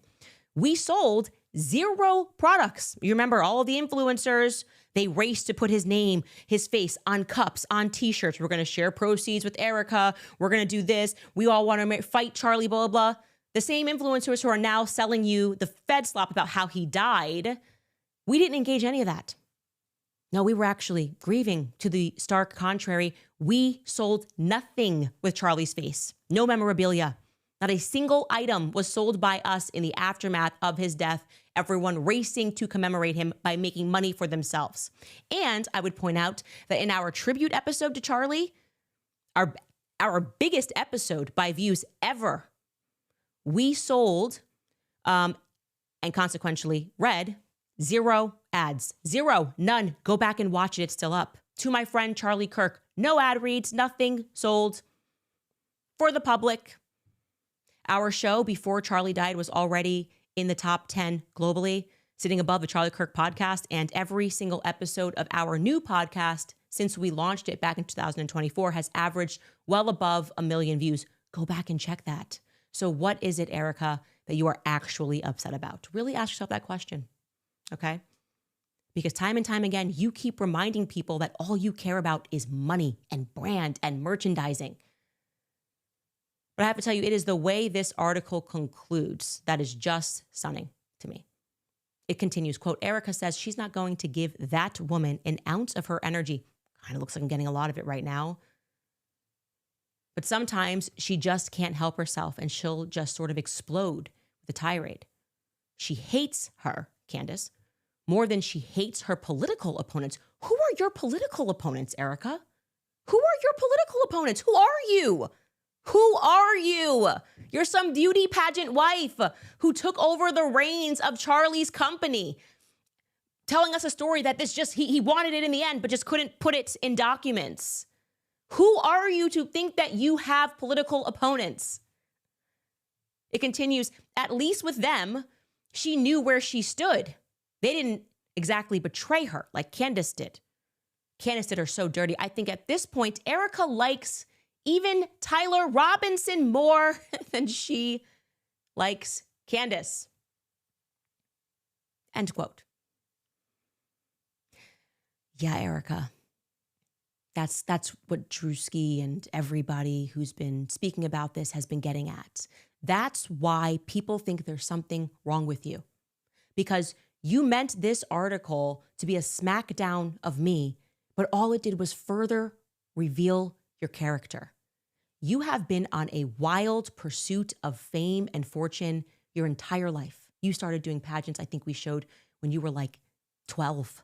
We sold 0 products. You remember all of the influencers, they raced to put his name, his face on cups, on t-shirts. We're going to share proceeds with Erika. We're going to do this. We all want to fight Charlie, blah, blah, blah. The same influencers who are now selling you the Fed slop about how he died, we didn't engage any of that. No, we were actually grieving. To the stark contrary, we sold nothing with Charlie's face. No memorabilia. Not a single item was sold by us in the aftermath of his death, everyone racing to commemorate him by making money for themselves. And I would point out that in our tribute episode to Charlie, our biggest episode by views ever, we sold and consequentially read 0 ads. 0, none. Go back and watch it. It's still up. To my friend Charlie Kirk, no ad reads, nothing sold for the public. Our show before Charlie died was already in the top 10 globally, sitting above the Charlie Kirk podcast. And every single episode of our new podcast since we launched it back in 2024 has averaged well above 1 million views. Go back and check that. So what is it, Erika, that you are actually upset about? Really ask yourself that question, okay? Because time and time again, you keep reminding people that all you care about is money and brand and merchandising. But I have to tell you, it is the way this article concludes that is just stunning to me. It continues, quote, Erika says she's not going to give that woman an ounce of her energy. Kind of looks like I'm getting a lot of it right now. But sometimes she just can't help herself and she'll just sort of explode with a tirade. She hates her, Candace, more than she hates her political opponents. Who are your political opponents, Erika? Who are your political opponents? Who are you? Who are you? You're some beauty pageant wife who took over the reins of Charlie's company, telling us a story that he wanted it in the end, but just couldn't put it in documents. Who are you to think that you have political opponents? It continues, at least with them, she knew where she stood. They didn't exactly betray her like Candace did. Candace did her so dirty. I think at this point, Erika likes even Tyler Robinson more than she likes Candace. End quote. Yeah, Erika. That's what Drewski and everybody who's been speaking about this has been getting at. That's why people think there's something wrong with you. Because you meant this article to be a smackdown of me, but all it did was further reveal your character. You have been on a wild pursuit of fame and fortune your entire life. You started doing pageants, I think we showed when you were like 12,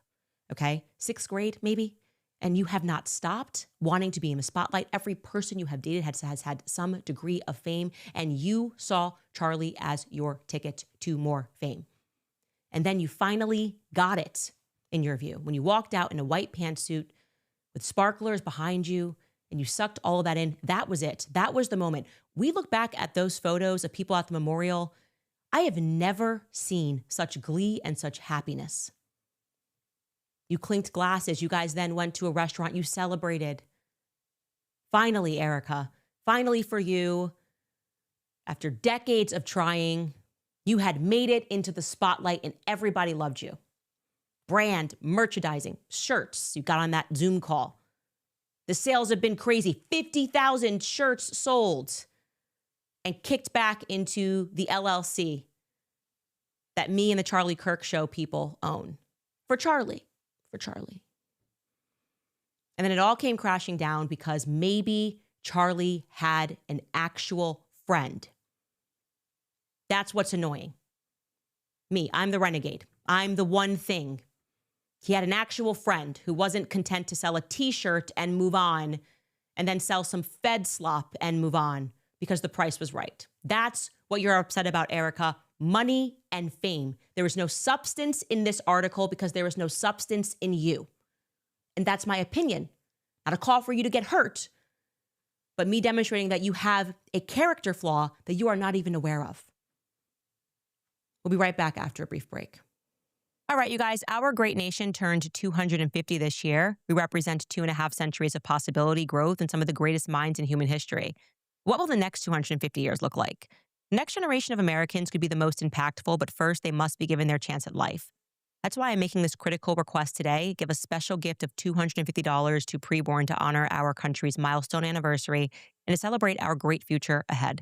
okay? 6th grade, maybe? And you have not stopped wanting to be in the spotlight. Every person you have dated has had some degree of fame, and you saw Charlie as your ticket to more fame. And then you finally got it, in your view, when you walked out in a white pantsuit with sparklers behind you, and you sucked all of that in. That was it. That was the moment. We look back at those photos of people at the memorial. I have never seen such glee and such happiness. You clinked glasses. You guys then went to a restaurant. You celebrated. Finally, Erika, finally for you, after decades of trying, you had made it into the spotlight and everybody loved you. Brand, merchandising, shirts. You got on that Zoom call. The sales have been crazy. 50,000 shirts sold and kicked back into the LLC that me and the Charlie Kirk Show people own. For Charlie. And then it all came crashing down because maybe Charlie had an actual friend. That's what's annoying. Me, I'm the renegade. I'm the one thing. He had an actual friend who wasn't content to sell a t-shirt and move on and then sell some Fed slop and move on because the price was right. That's what you're upset about, Erika. Money and fame. There is no substance in this article because there is no substance in you. And that's my opinion. Not a call for you to get hurt, but me demonstrating that you have a character flaw that you are not even aware of. We'll be right back after a brief break. All right, you guys, our great nation turned 250 this year. We represent 2.5 centuries of possibility, growth, and some of the greatest minds in human history. What will the next 250 years look like? The next generation of Americans could be the most impactful, but first they must be given their chance at life. That's why I'm making this critical request today. Give a special gift of $250 to PreBorn to honor our country's milestone anniversary and to celebrate our great future ahead.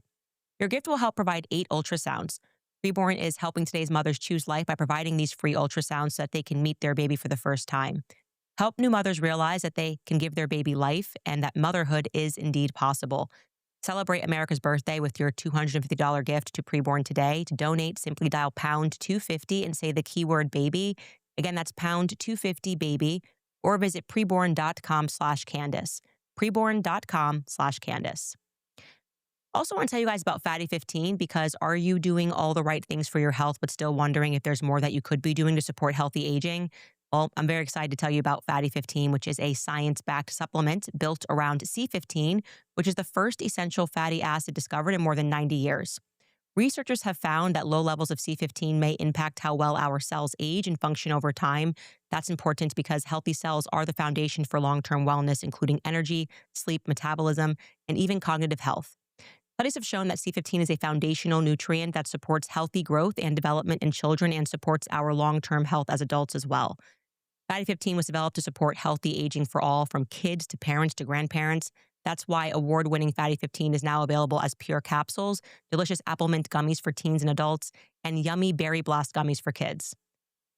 Your gift will help provide 8 ultrasounds. PreBorn is helping today's mothers choose life by providing these free ultrasounds so that they can meet their baby for the first time. Help new mothers realize that they can give their baby life and that motherhood is indeed possible. Celebrate America's birthday with your $250 gift to PreBorn today. To donate, simply dial pound 250 and say the keyword baby. Again, that's pound 250 baby, or visit preborn.com/Candace. Preborn.com/Candace. Also want to tell you guys about Fatty 15 because are you doing all the right things for your health but still wondering if there's more that you could be doing to support healthy aging? Well, I'm very excited to tell you about Fatty 15, which is a science-backed supplement built around C15, which is the first essential fatty acid discovered in more than 90 years. Researchers have found that low levels of C15 may impact how well our cells age and function over time. That's important because healthy cells are the foundation for long-term wellness, including energy, sleep, metabolism, and even cognitive health. Studies have shown that C15 is a foundational nutrient that supports healthy growth and development in children and supports our long-term health as adults as well. Fatty 15 was developed to support healthy aging for all, from kids to parents to grandparents. That's why award-winning Fatty 15 is now available as pure capsules, delicious apple mint gummies for teens and adults, and yummy berry blast gummies for kids.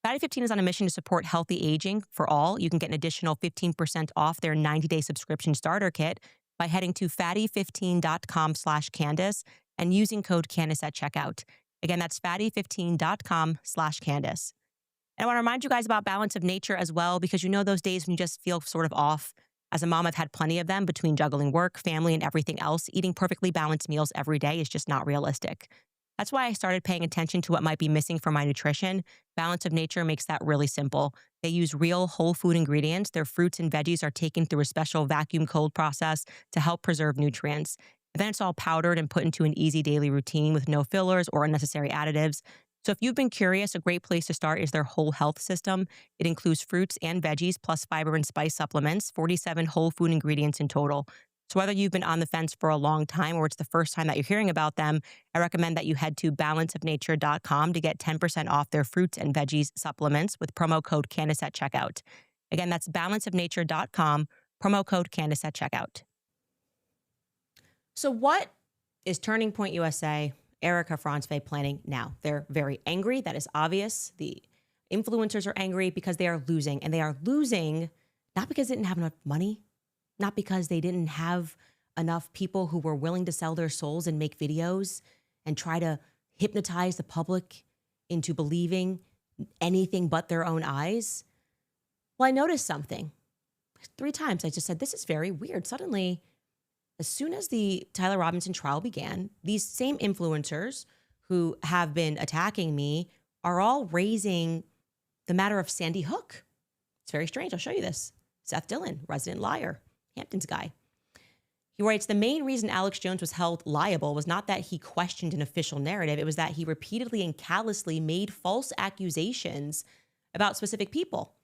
Fatty 15 is on a mission to support healthy aging for all. You can get an additional 15% off their 90-day subscription starter kit by heading to fatty15.com/Candace and using code Candace at checkout. Again, that's fatty15.com/Candace. And I want to remind you guys about Balance of Nature as well, because you know those days when you just feel sort of off. As a mom, I've had plenty of them between juggling work, family, and everything else. Eating perfectly balanced meals every day is just not realistic. That's why I started paying attention to what might be missing from my nutrition. Balance of Nature makes that really simple. They use real whole food ingredients. Their fruits and veggies are taken through a special vacuum cold process to help preserve nutrients. And then it's all powdered and put into an easy daily routine with no fillers or unnecessary additives. So if you've been curious, a great place to start is their whole health system. It includes fruits and veggies plus fiber and spice supplements, 47 whole food ingredients in total. So whether you've been on the fence for a long time or it's the first time that you're hearing about them, I recommend that you head to balanceofnature.com to get 10% off their fruits and veggies supplements with promo code Candace at checkout. Again, that's balanceofnature.com, promo code Candace at checkout. So what is Turning Point USA, Erika Kirk planning now? They're very angry. That is obvious. The influencers are angry because they are losing. And they are losing not because they didn't have enough money, not because they didn't have enough people who were willing to sell their souls and make videos and try to hypnotize the public into believing anything but their own eyes. Well, I noticed something. 3 times I just said, this is very weird. Suddenly, as soon as the Tyler Robinson trial began, these same influencers who have been attacking me are all raising the matter of Sandy Hook. It's very strange. I'll show you this. Seth Dillon, resident liar, Hamptons guy. He writes, the main reason Alex Jones was held liable was not that he questioned an official narrative. It was that he repeatedly and callously made false accusations about specific people.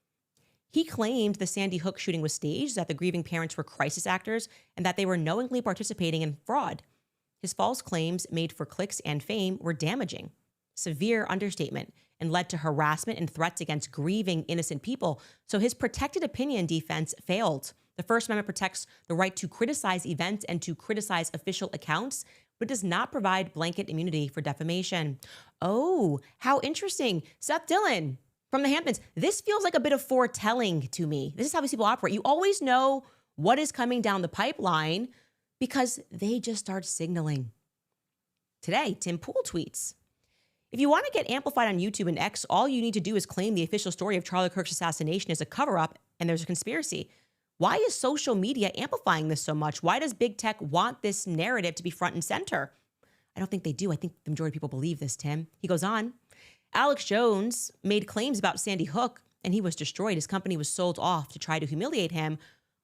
He claimed the Sandy Hook shooting was staged, that the grieving parents were crisis actors, and that they were knowingly participating in fraud. His false claims, made for clicks and fame, were damaging, severe understatement, and led to harassment and threats against grieving innocent people. So his protected opinion defense failed. The First Amendment protects the right to criticize events and to criticize official accounts, but does not provide blanket immunity for defamation. Oh, how interesting. Seth Dillon from the Hamptons. This feels like a bit of foretelling to me. This is how these people operate. You always know what is coming down the pipeline because they just start signaling. Today, Tim Pool tweets, if you want to get amplified on YouTube and X, all you need to do is claim the official story of Charlie Kirk's assassination is a cover-up and there's a conspiracy. Why is social media amplifying this so much? Why does big tech want this narrative to be front and center? I don't think they do. I think the majority of people believe this, Tim. He goes on, Alex Jones made claims about Sandy Hook and he was destroyed. His company was sold off to try to humiliate him.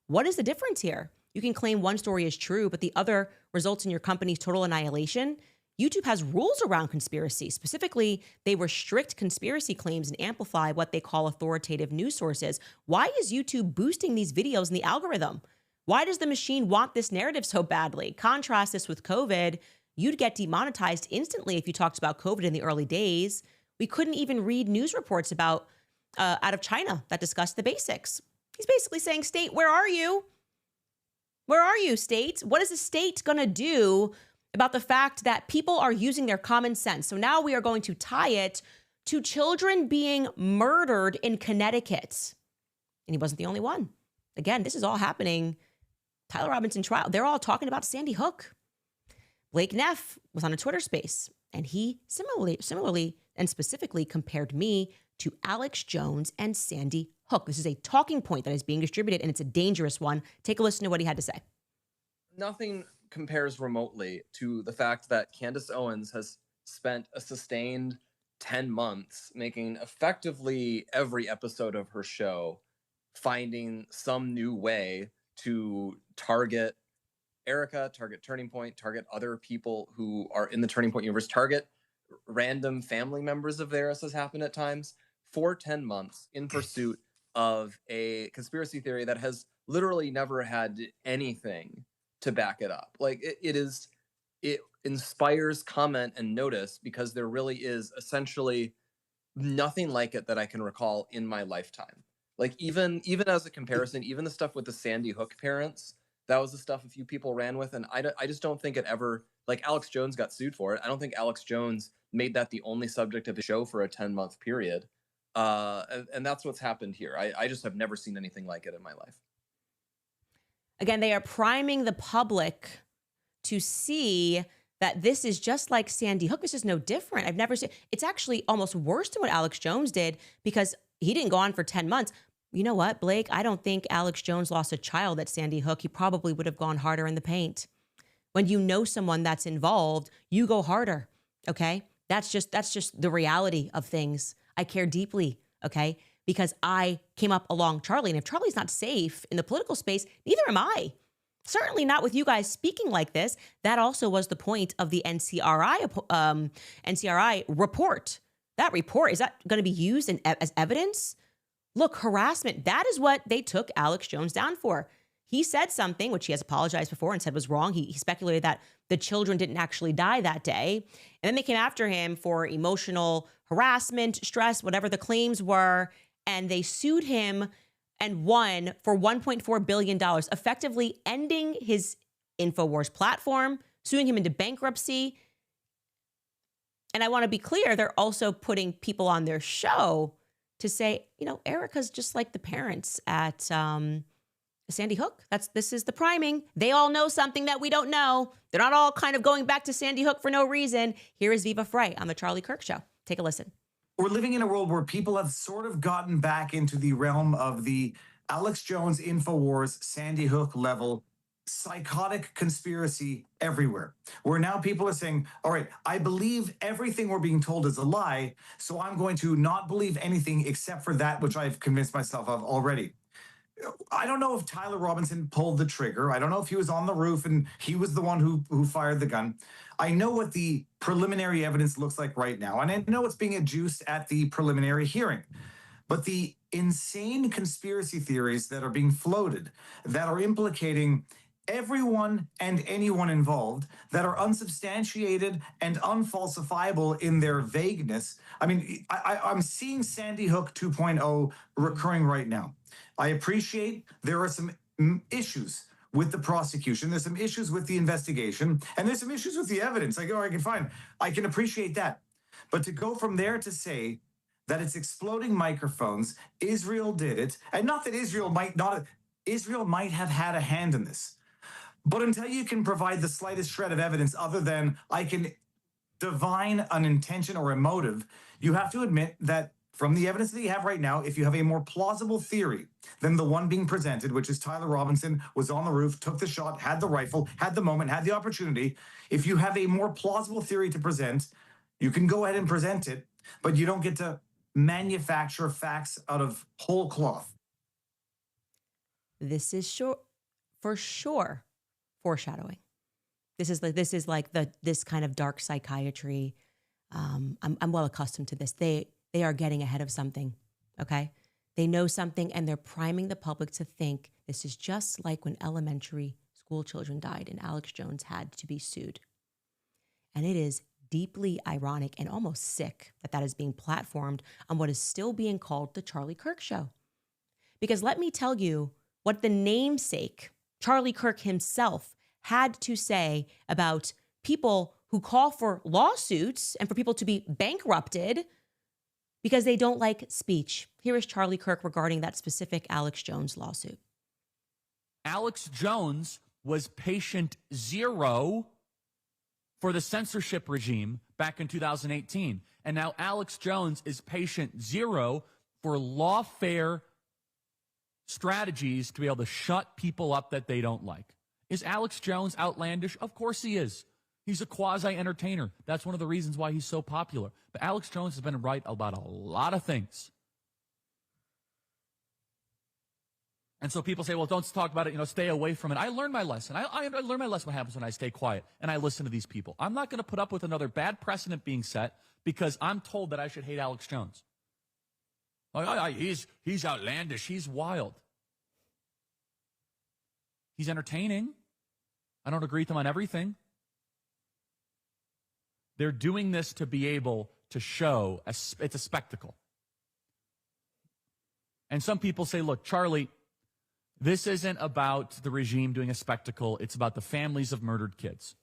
What is the difference here? You can claim one story is true, but the other results in your company's total annihilation. YouTube has rules around conspiracy. Specifically, they restrict conspiracy claims and amplify what they call authoritative news sources. Why is YouTube boosting these videos in the algorithm? Why does the machine want this narrative so badly? Contrast this with COVID. You'd get demonetized instantly if you talked about COVID in the early days. We couldn't even read news reports about out of China that discussed the basics. He's basically saying, state, where are you? Where are you, state? What is the state going to do about the fact that people are using their common sense? So now we are going to tie it to children being murdered in Connecticut. And he wasn't the only one. Again, this is all happening. Tyler Robinson trial. They're all talking about Sandy Hook. Blake Neff was on a Twitter space, and he similarly and specifically compared me to Alex Jones and Sandy Hook. This is a talking point that is being distributed, and it's a dangerous one. Take a listen to what he had to say. Nothing compares remotely to the fact that Candace Owens has spent a sustained 10 months making effectively every episode of her show finding some new way to target Erika, target Turning Point, target other people who are in the Turning Point universe, target random family members of theirs, has happened at times, for 10 months in pursuit of a conspiracy theory that has literally never had anything to back it up. Like it inspires comment and notice because there really is essentially nothing like it that I can recall in my lifetime. Like even as a comparison, even the stuff with the Sandy Hook parents, that was the stuff a few people ran with. And I just don't think it ever, like Alex Jones got sued for it. I don't think Alex Jones made that the only subject of the show for a 10-month period. And that's what's happened here. I just have never seen anything like it in my life. Again, they are priming the public to see that this is just like Sandy Hook. This is no different. I've never seen, it's actually almost worse than what Alex Jones did because he didn't go on for 10 months. You know what, Blake? I don't think Alex Jones lost a child at Sandy Hook. He probably would have gone harder in the paint. When you know someone that's involved, you go harder, okay? That's just the reality of things. I care deeply, okay? Because I came up along Charlie. And if Charlie's not safe in the political space, neither am I. Certainly not with you guys speaking like this. That also was the point of the NCRI report. That report, is that going to be used as evidence? Look, harassment, that is what they took Alex Jones down for. He said something, which he has apologized before and said was wrong. He speculated that the children didn't actually die that day. And then they came after him for emotional harassment, stress, whatever the claims were. And they sued him and won for $1.4 billion, effectively ending his InfoWars platform, suing him into bankruptcy. And I want to be clear, they're also putting people on their show to say, you know, Erika's just like the parents at Sandy Hook. This is the priming. They all know something that we don't know. They're not all kind of going back to Sandy Hook for no reason. Here is Viva Frey on the Charlie Kirk Show. Take a listen. We're living in a world where people have sort of gotten back into the realm of the Alex Jones InfoWars Sandy Hook level psychotic conspiracy everywhere, where now people are saying, all right, I believe everything we're being told is a lie, so I'm going to not believe anything except for that which I've convinced myself of already. I don't know if Tyler Robinson pulled the trigger. I don't know if he was on the roof and he was the one who fired the gun. I know what the preliminary evidence looks like right now, and I know it's being adduced at the preliminary hearing. But the insane conspiracy theories that are being floated, that are implicating everyone and anyone involved, that are unsubstantiated and unfalsifiable in their vagueness. I mean, I'm seeing Sandy Hook 2.0 recurring right now. I appreciate there are some issues with the prosecution. There's some issues with the investigation, and there's some issues with the evidence. I can appreciate that. But to go from there to say that it's exploding microphones, Israel did it, and not that Israel might have had a hand in this. But until you can provide the slightest shred of evidence other than I can divine an intention or a motive, you have to admit that from the evidence that you have right now, if you have a more plausible theory than the one being presented, which is Tyler Robinson was on the roof, took the shot, had the rifle, had the moment, had the opportunity, if you have a more plausible theory to present, you can go ahead and present it, but you don't get to manufacture facts out of whole cloth. This is for sure foreshadowing. This is like this kind of dark psychiatry. I'm well accustomed to this. They are getting ahead of something. Okay, they know something, and they're priming the public to think this is just like when elementary school children died and Alex Jones had to be sued. And it is deeply ironic and almost sick that that is being platformed on what is still being called the Charlie Kirk Show. Because let me tell you what the namesake, Charlie Kirk himself, had to say about people who call for lawsuits and for people to be bankrupted because they don't like speech. Here is Charlie Kirk regarding that specific Alex Jones lawsuit. Alex Jones was patient zero for the censorship regime back in 2018. And now Alex Jones is patient zero for lawfare strategies to be able to shut people up that they don't like. Is Alex Jones outlandish? Of course he is. He's a quasi-entertainer. That's one of the reasons why he's so popular. But Alex Jones has been right about a lot of things. And so people say, well, don't talk about it, stay away from it. I learned my lesson. I learned my lesson what happens when I stay quiet and I listen to these people. I'm not going to put up with another bad precedent being set because I'm told that I should hate Alex Jones. He's outlandish. He's wild. He's entertaining. I don't agree with him on everything. They're doing this to be able to show it's a spectacle. And some people say, look, Charlie, this isn't about the regime doing a spectacle. It's about the families of murdered kids.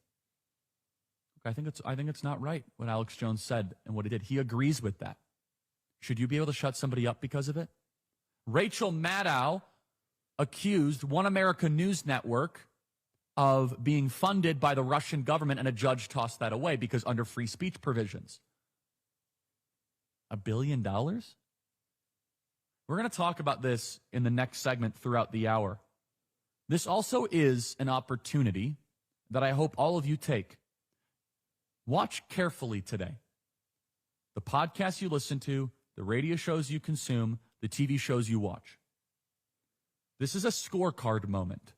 I think it's not right what Alex Jones said and what he did. He agrees with that. Should you be able to shut somebody up because of it? Rachel Maddow accused One America News Network of being funded by the Russian government, and a judge tossed that away because under free speech provisions. $1 billion? We're going to talk about this in the next segment throughout the hour. This also is an opportunity that I hope all of you take. Watch carefully today. The podcasts you listen to, the radio shows you consume, the TV shows you watch. This is a scorecard moment.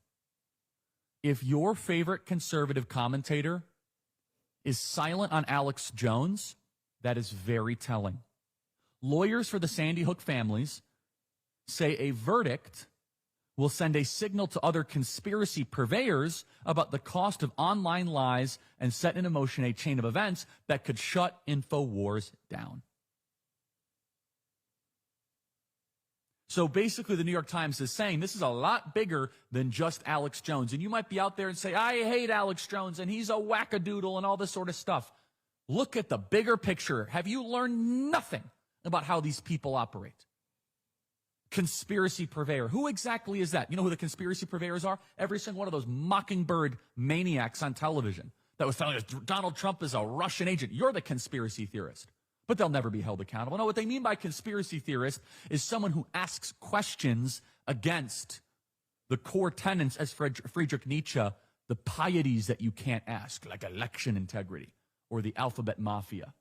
If your favorite conservative commentator is silent on Alex Jones, that is very telling. Lawyers for the Sandy Hook families say a verdict will send a signal to other conspiracy purveyors about the cost of online lies and set in motion a chain of events that could shut InfoWars down. So basically, the New York Times is saying this is a lot bigger than just Alex Jones. And you might be out there and say, I hate Alex Jones, and he's a wackadoodle and all this sort of stuff. Look at the bigger picture. Have you learned nothing about how these people operate? Conspiracy purveyor. Who exactly is that? You know who the conspiracy purveyors are? Every single one of those mockingbird maniacs on television that was telling us Donald Trump is a Russian agent. You're the conspiracy theorist. But they'll never be held accountable. No, what they mean by conspiracy theorist is someone who asks questions against the core tenets, as Friedrich Nietzsche, the pieties that you can't ask, like election integrity or the alphabet mafia.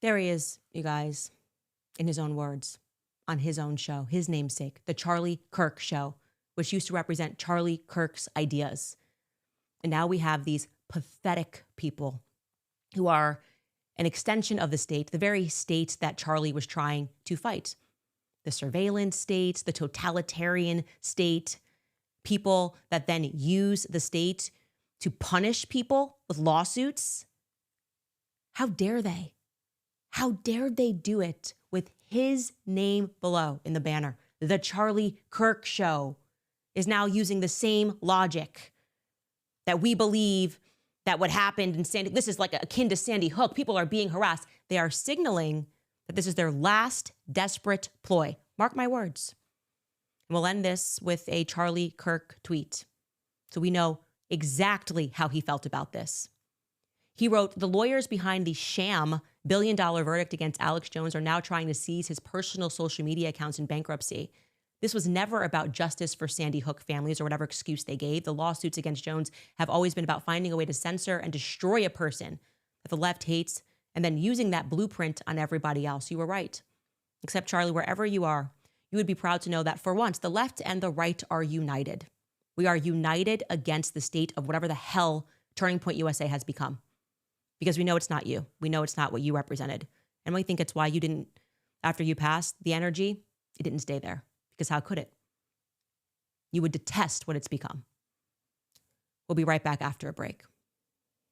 There he is, you guys, in his own words, on his own show, his namesake, the Charlie Kirk Show, which used to represent Charlie Kirk's ideas. And now we have these pathetic people who are an extension of the state, the very state that Charlie was trying to fight. The surveillance state, the totalitarian state, people that then use the state to punish people with lawsuits. How dare they? How dare they do it with his name below in the banner? The Charlie Kirk Show is now using the same logic that we believe that what happened in Sandy, this is like akin to Sandy Hook. People are being harassed. They are signaling that this is their last desperate ploy. Mark my words. And we'll end this with a Charlie Kirk tweet, so we know exactly how he felt about this. He wrote, the lawyers behind the sham billion-dollar verdict against Alex Jones are now trying to seize his personal social media accounts in bankruptcy. This was never about justice for Sandy Hook families or whatever excuse they gave. The lawsuits against Jones have always been about finding a way to censor and destroy a person that the left hates and then using that blueprint on everybody else. You were right. Except, Charlie, wherever you are, you would be proud to know that for once, the left and the right are united. We are united against the state of whatever the hell Turning Point USA has become, because we know it's not you. We know it's not what you represented. And we think it's why you didn't, after you passed the energy, it didn't stay there, because how could it? You would detest what it's become. We'll be right back after a break.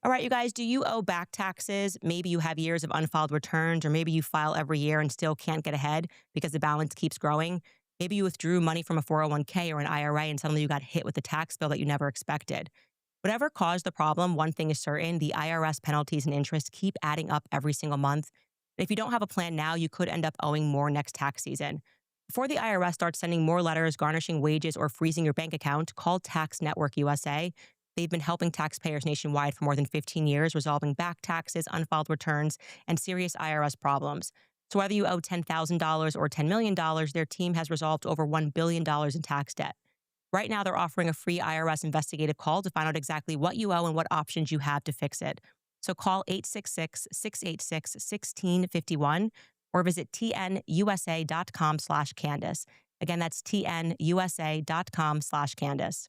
All right, you guys, do you owe back taxes? Maybe you have years of unfiled returns, or maybe you file every year and still can't get ahead because the balance keeps growing. Maybe you withdrew money from a 401k or an IRA and suddenly you got hit with a tax bill that you never expected. Whatever caused the problem, one thing is certain: the IRS penalties and interest keep adding up every single month. And if you don't have a plan now, you could end up owing more next tax season. Before the IRS starts sending more letters, garnishing wages, or freezing your bank account, call Tax Network USA. They've been helping taxpayers nationwide for more than 15 years, resolving back taxes, unfiled returns, and serious IRS problems. So whether you owe $10,000 or $10 million, their team has resolved over $1 billion in tax debt. Right now, they're offering a free IRS investigative call to find out exactly what you owe and what options you have to fix it. So call 866-686-1651 or visit tnusa.com/Candace. Again, that's tnusa.com/Candace.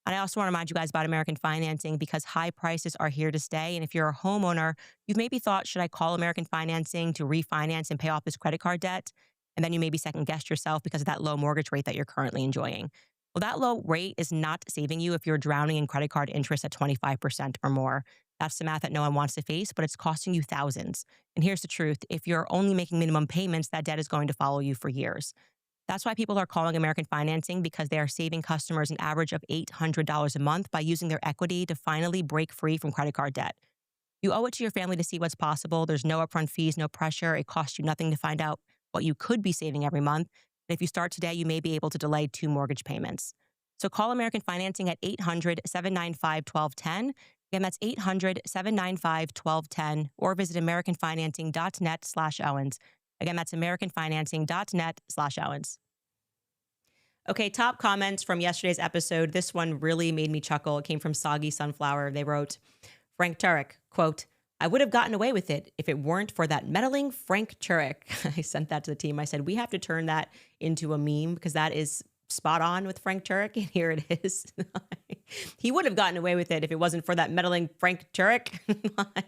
And I also want to remind you guys about American Financing, because high prices are here to stay. And if you're a homeowner, you've maybe thought, should I call American Financing to refinance and pay off this credit card debt? And then you maybe second-guessed yourself because of that low mortgage rate that you're currently enjoying. Well, that low rate is not saving you if you're drowning in credit card interest at 25% or more. That's the math that no one wants to face, but it's costing you thousands. And here's the truth: if you're only making minimum payments, that debt is going to follow you for years. That's why people are calling American Financing, because they are saving customers an average of $800 a month by using their equity to finally break free from credit card debt. You owe it to your family to see what's possible. There's no upfront fees, no pressure. It costs you nothing to find out what you could be saving every month. And if you start today, you may be able to delay 2 mortgage payments. So call American Financing at 800-795-1210. Again, that's 800-795-1210, or visit americanfinancing.net/Owens. Again, that's americanfinancing.net/Owens. Okay, top comments from yesterday's episode. This one really made me chuckle. It came from Soggy Sunflower. They wrote, Frank Turek, quote, "I would have gotten away with it if it weren't for that meddling Frank Turek." I sent that to the team. I said, we have to turn that into a meme, because that is spot on with Frank Turek. And here it is. He would have gotten away with it if it wasn't for that meddling Frank Turek.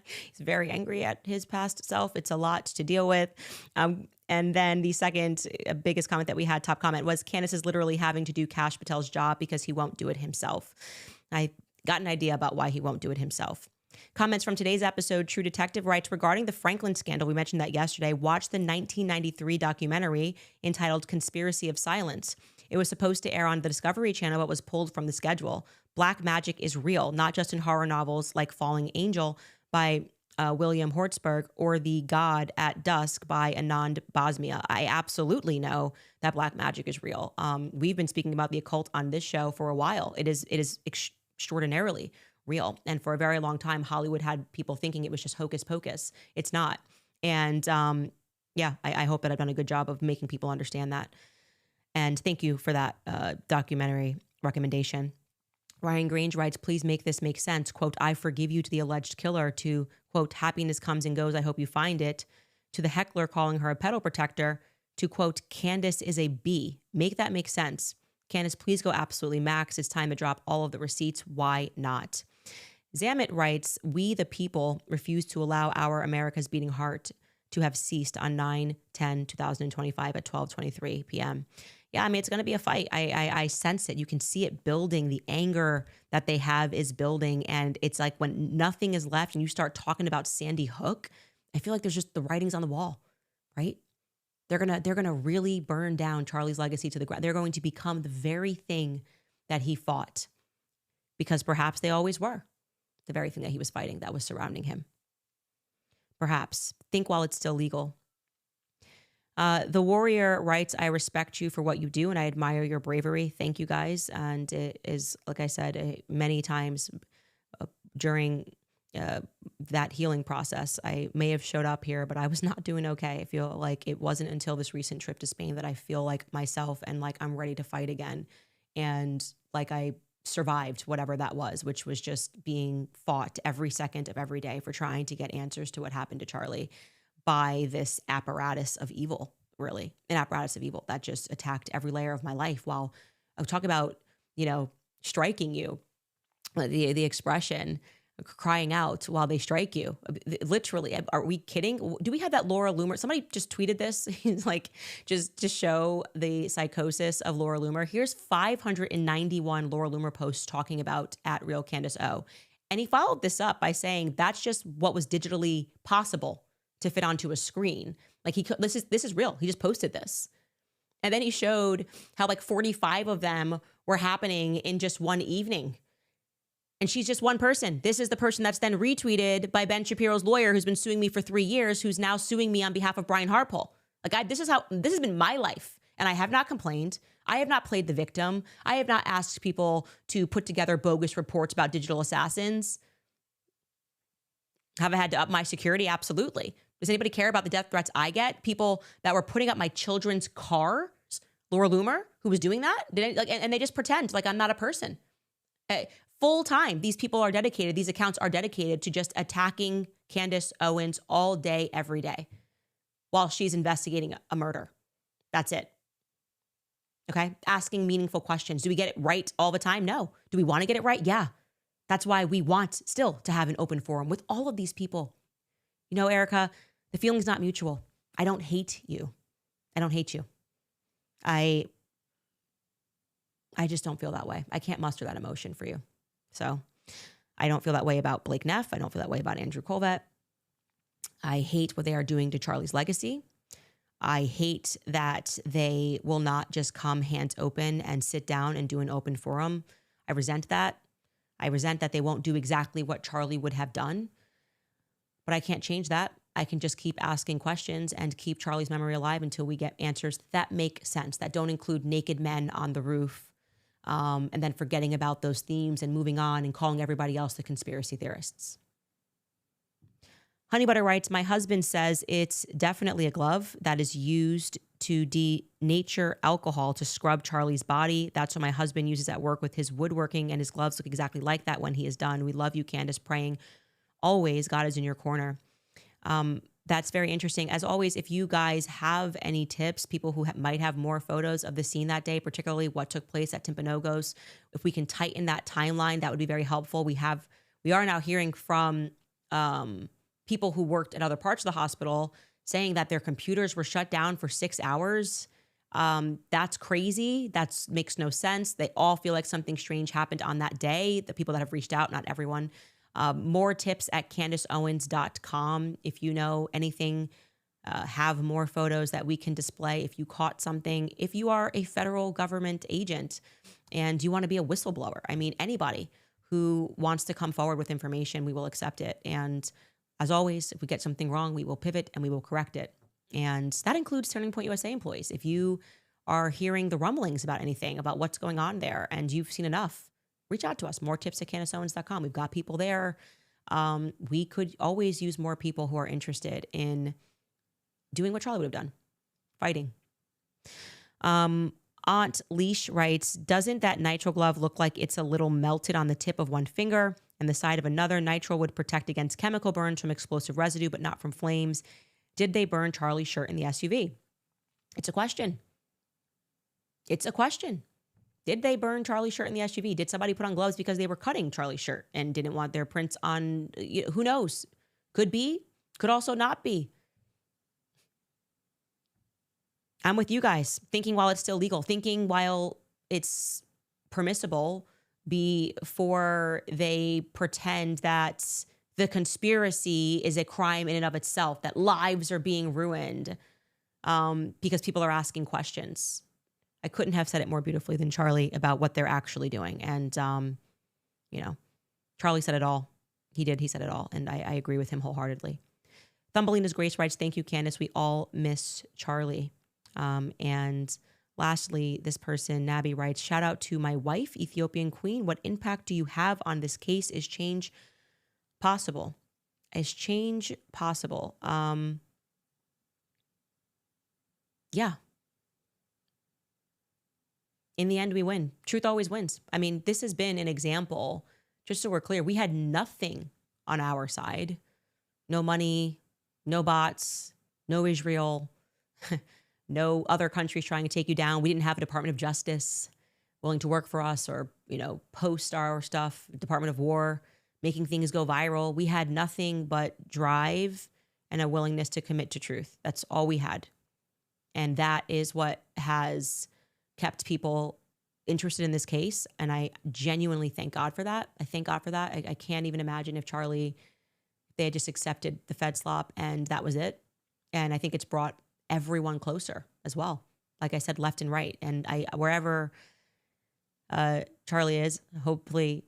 He's very angry at his past self. It's a lot to deal with. And then the second biggest comment that we had, top comment, was Candace is literally having to do Kash Patel's job because he won't do it himself. I got an idea about why he won't do it himself. Comments from today's episode. True Detective writes, regarding the Franklin scandal, we mentioned that yesterday, watch the 1993 documentary entitled Conspiracy of Silence. It was supposed to air on the Discovery Channel, but was pulled from the schedule. Black magic is real, not just in horror novels like Falling Angel by William Hortzberg or The God at Dusk by Anand Bosmia. I absolutely know that black magic is real. We've been speaking about the occult on this show for a while. It is extraordinarily real. And for a very long time, Hollywood had people thinking it was just hocus pocus. It's not. And I hope that I've done a good job of making people understand that. And thank you for that documentary recommendation. Ryan Grange writes, please make this make sense. Quote, I forgive you to the alleged killer, to, quote, happiness comes and goes, I hope you find it, to the heckler calling her a pedo protector, to, quote, Candace is a B. Make that make sense. Candace, please go absolutely max. It's time to drop all of the receipts. Why not? Zamet writes, we the people refuse to allow our America's beating heart to have ceased on 9/10/2025 at 12:23 p.m. Yeah, I mean, it's going to be a fight. I sense it. You can see it building. The anger that they have is building. And it's like when nothing is left and you start talking about Sandy Hook, I feel like there's just the writings on the wall, right? They're gonna really burn down Charlie's legacy to the ground. They're going to become the very thing that he fought, because perhaps they always were the very thing that he was fighting that was surrounding him. Perhaps. Think while it's still legal. The Warrior writes, I respect you for what you do and I admire your bravery. Thank you, guys. And it is, like I said, many times during that healing process, I may have showed up here, but I was not doing okay. I feel like it wasn't until this recent trip to Spain that I feel like myself and like I'm ready to fight again. And like I survived whatever that was, which was just being fought every second of every day for trying to get answers to what happened to Charlie by this apparatus of evil, really, an apparatus of evil that just attacked every layer of my life. While I would talk about, striking you. The expression, crying out while they strike you. Literally, are we kidding? Do we have that Laura Loomer? Somebody just tweeted this. He's like, just to show the psychosis of Laura Loomer. Here's 591 Laura Loomer posts talking about at Real Candace O. And he followed this up by saying that's just what was digitally possible to fit onto a screen. Like this is real. He just posted this. And then he showed how like 45 of them were happening in just one evening. And she's just one person. This is the person that's then retweeted by Ben Shapiro's lawyer, who's been suing me for 3 years, who's now suing me on behalf of Brian Hartpole. Like, this has been my life. And I have not complained. I have not played the victim. I have not asked people to put together bogus reports about digital assassins. Have I had to up my security? Absolutely. Does anybody care about the death threats I get? People that were putting up my children's cars? Laura Loomer, who was doing that? And they just pretend like I'm not a person. Full time, these people are dedicated, these accounts are dedicated to just attacking Candace Owens all day, every day, while she's investigating a murder. That's it. Okay? Asking meaningful questions. Do we get it right all the time? No. Do we want to get it right? Yeah. That's why we want still to have an open forum with all of these people. You know, Erika, the feeling's not mutual. I don't hate you. I don't hate you. I just don't feel that way. I can't muster that emotion for you. So I don't feel that way about Blake Neff. I don't feel that way about Andrew Colvett. I hate what they are doing to Charlie's legacy. I hate that they will not just come hands open and sit down and do an open forum. I resent that. I resent that they won't do exactly what Charlie would have done. But I can't change that. I can just keep asking questions and keep Charlie's memory alive until we get answers that make sense, that don't include naked men on the roof. And then forgetting about those themes and moving on and calling everybody else the conspiracy theorists. Honey Butter writes, my husband says it's definitely a glove that is used to denature alcohol to scrub Charlie's body. That's what my husband uses at work with his woodworking, and his gloves look exactly like that when he is done. We love you, Candace, praying always. God is in your corner. That's very interesting. As always, if you guys have any tips, people who might have more photos of the scene that day, particularly what took place at Timpanogos, if we can tighten that timeline, that would be very helpful. We are now hearing from people who worked at other parts of the hospital saying that their computers were shut down for 6 hours. That's crazy. That makes no sense. They all feel like something strange happened on that day. The people that have reached out, not everyone. More tips at CandaceOwens.com. If you know anything, have more photos that we can display. If you caught something, if you are a federal government agent and you want to be a whistleblower, I mean, anybody who wants to come forward with information, we will accept it. And as always, if we get something wrong, we will pivot and we will correct it. And that includes Turning Point USA employees. If you are hearing the rumblings about anything, about what's going on there, and you've seen enough, reach out to us. More tips at CandaceOwens.com. We've got people there. We could always use more people who are interested in doing what Charlie would have done, fighting. Aunt Leash writes, doesn't that nitrile glove look like it's a little melted on the tip of one finger and the side of another? Nitrile would protect against chemical burns from explosive residue, but not from flames. Did they burn Charlie's shirt in the SUV? It's a question. It's a question. Did they burn Charlie's shirt in the SUV? Did somebody put on gloves because they were cutting Charlie's shirt and didn't want their prints on? Who knows? Could be, could also not be. I'm with you guys, thinking while it's still legal, thinking while it's permissible, before they pretend that the conspiracy is a crime in and of itself, that lives are being ruined because people are asking questions. I couldn't have said it more beautifully than Charlie about what they're actually doing. And, Charlie said it all. He did. He said it all. And I agree with him wholeheartedly. Thumbelina's Grace writes, thank you, Candace. We all miss Charlie. And lastly, this person, Nabi, writes, shout out to my wife, Ethiopian Queen. What impact do you have on this case? Is change possible? Is change possible? Yeah. In the end, we win. Truth always wins. I mean, this has been an example, just so we're clear, we had nothing on our side. No money, no bots, no Israel, no other countries trying to take you down. We didn't have a Department of Justice. willing to work for us or, post our stuff, Department of War, making things go viral. We had nothing but drive and a willingness to commit to truth. That's all we had. And that is what has kept people interested in this case. And I genuinely thank God for that. I thank God for that. I can't even imagine if they had just accepted the Fed slop and that was it. And I think it's brought everyone closer as well. Like I said, left and right. And wherever Charlie is, hopefully,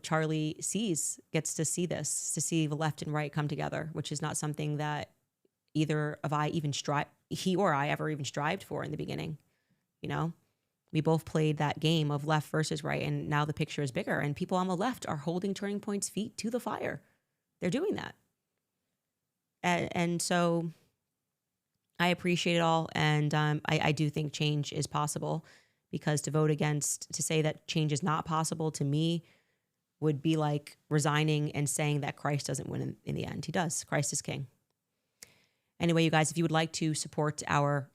Charlie gets to see this, to see the left and right come together, which is not something that either of he or I ever even strived for in the beginning. We both played that game of left versus right, and now the picture is bigger, and people on the left are holding Turning Point's feet to the fire. They're doing that. And so I appreciate it all, and I do think change is possible, because to say that change is not possible to me would be like resigning and saying that Christ doesn't win in the end. He does. Christ is king. Anyway, you guys, if you would like to support our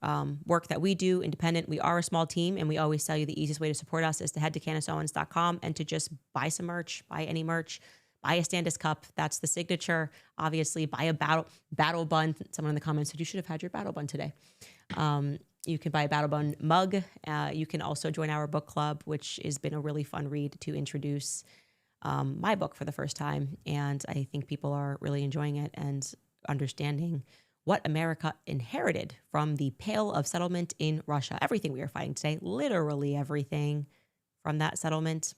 work that we do, independent, we are a small team, and we always tell you the easiest way to support us is to head to CandaceOwens.com and to just buy some merch, buy any merch, buy a Standus cup. That's the signature. Obviously, buy a battle bun. Someone in the comments said you should have had your battle bun today. You can buy a battle bun mug. You can also join our book club, which has been a really fun read to introduce my book for the first time. And I think people are really enjoying it and understanding what America inherited from the Pale of Settlement in Russia. Everything we are fighting today, literally everything from that settlement.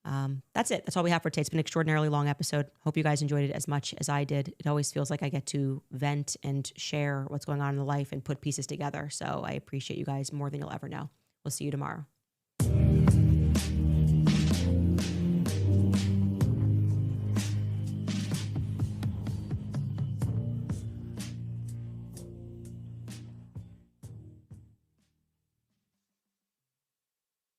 That's it. That's all we have for today. It's been an extraordinarily long episode. Hope you guys enjoyed it as much as I did. It always feels like I get to vent and share what's going on in the life and put pieces together. So I appreciate you guys more than you'll ever know. We'll see you tomorrow.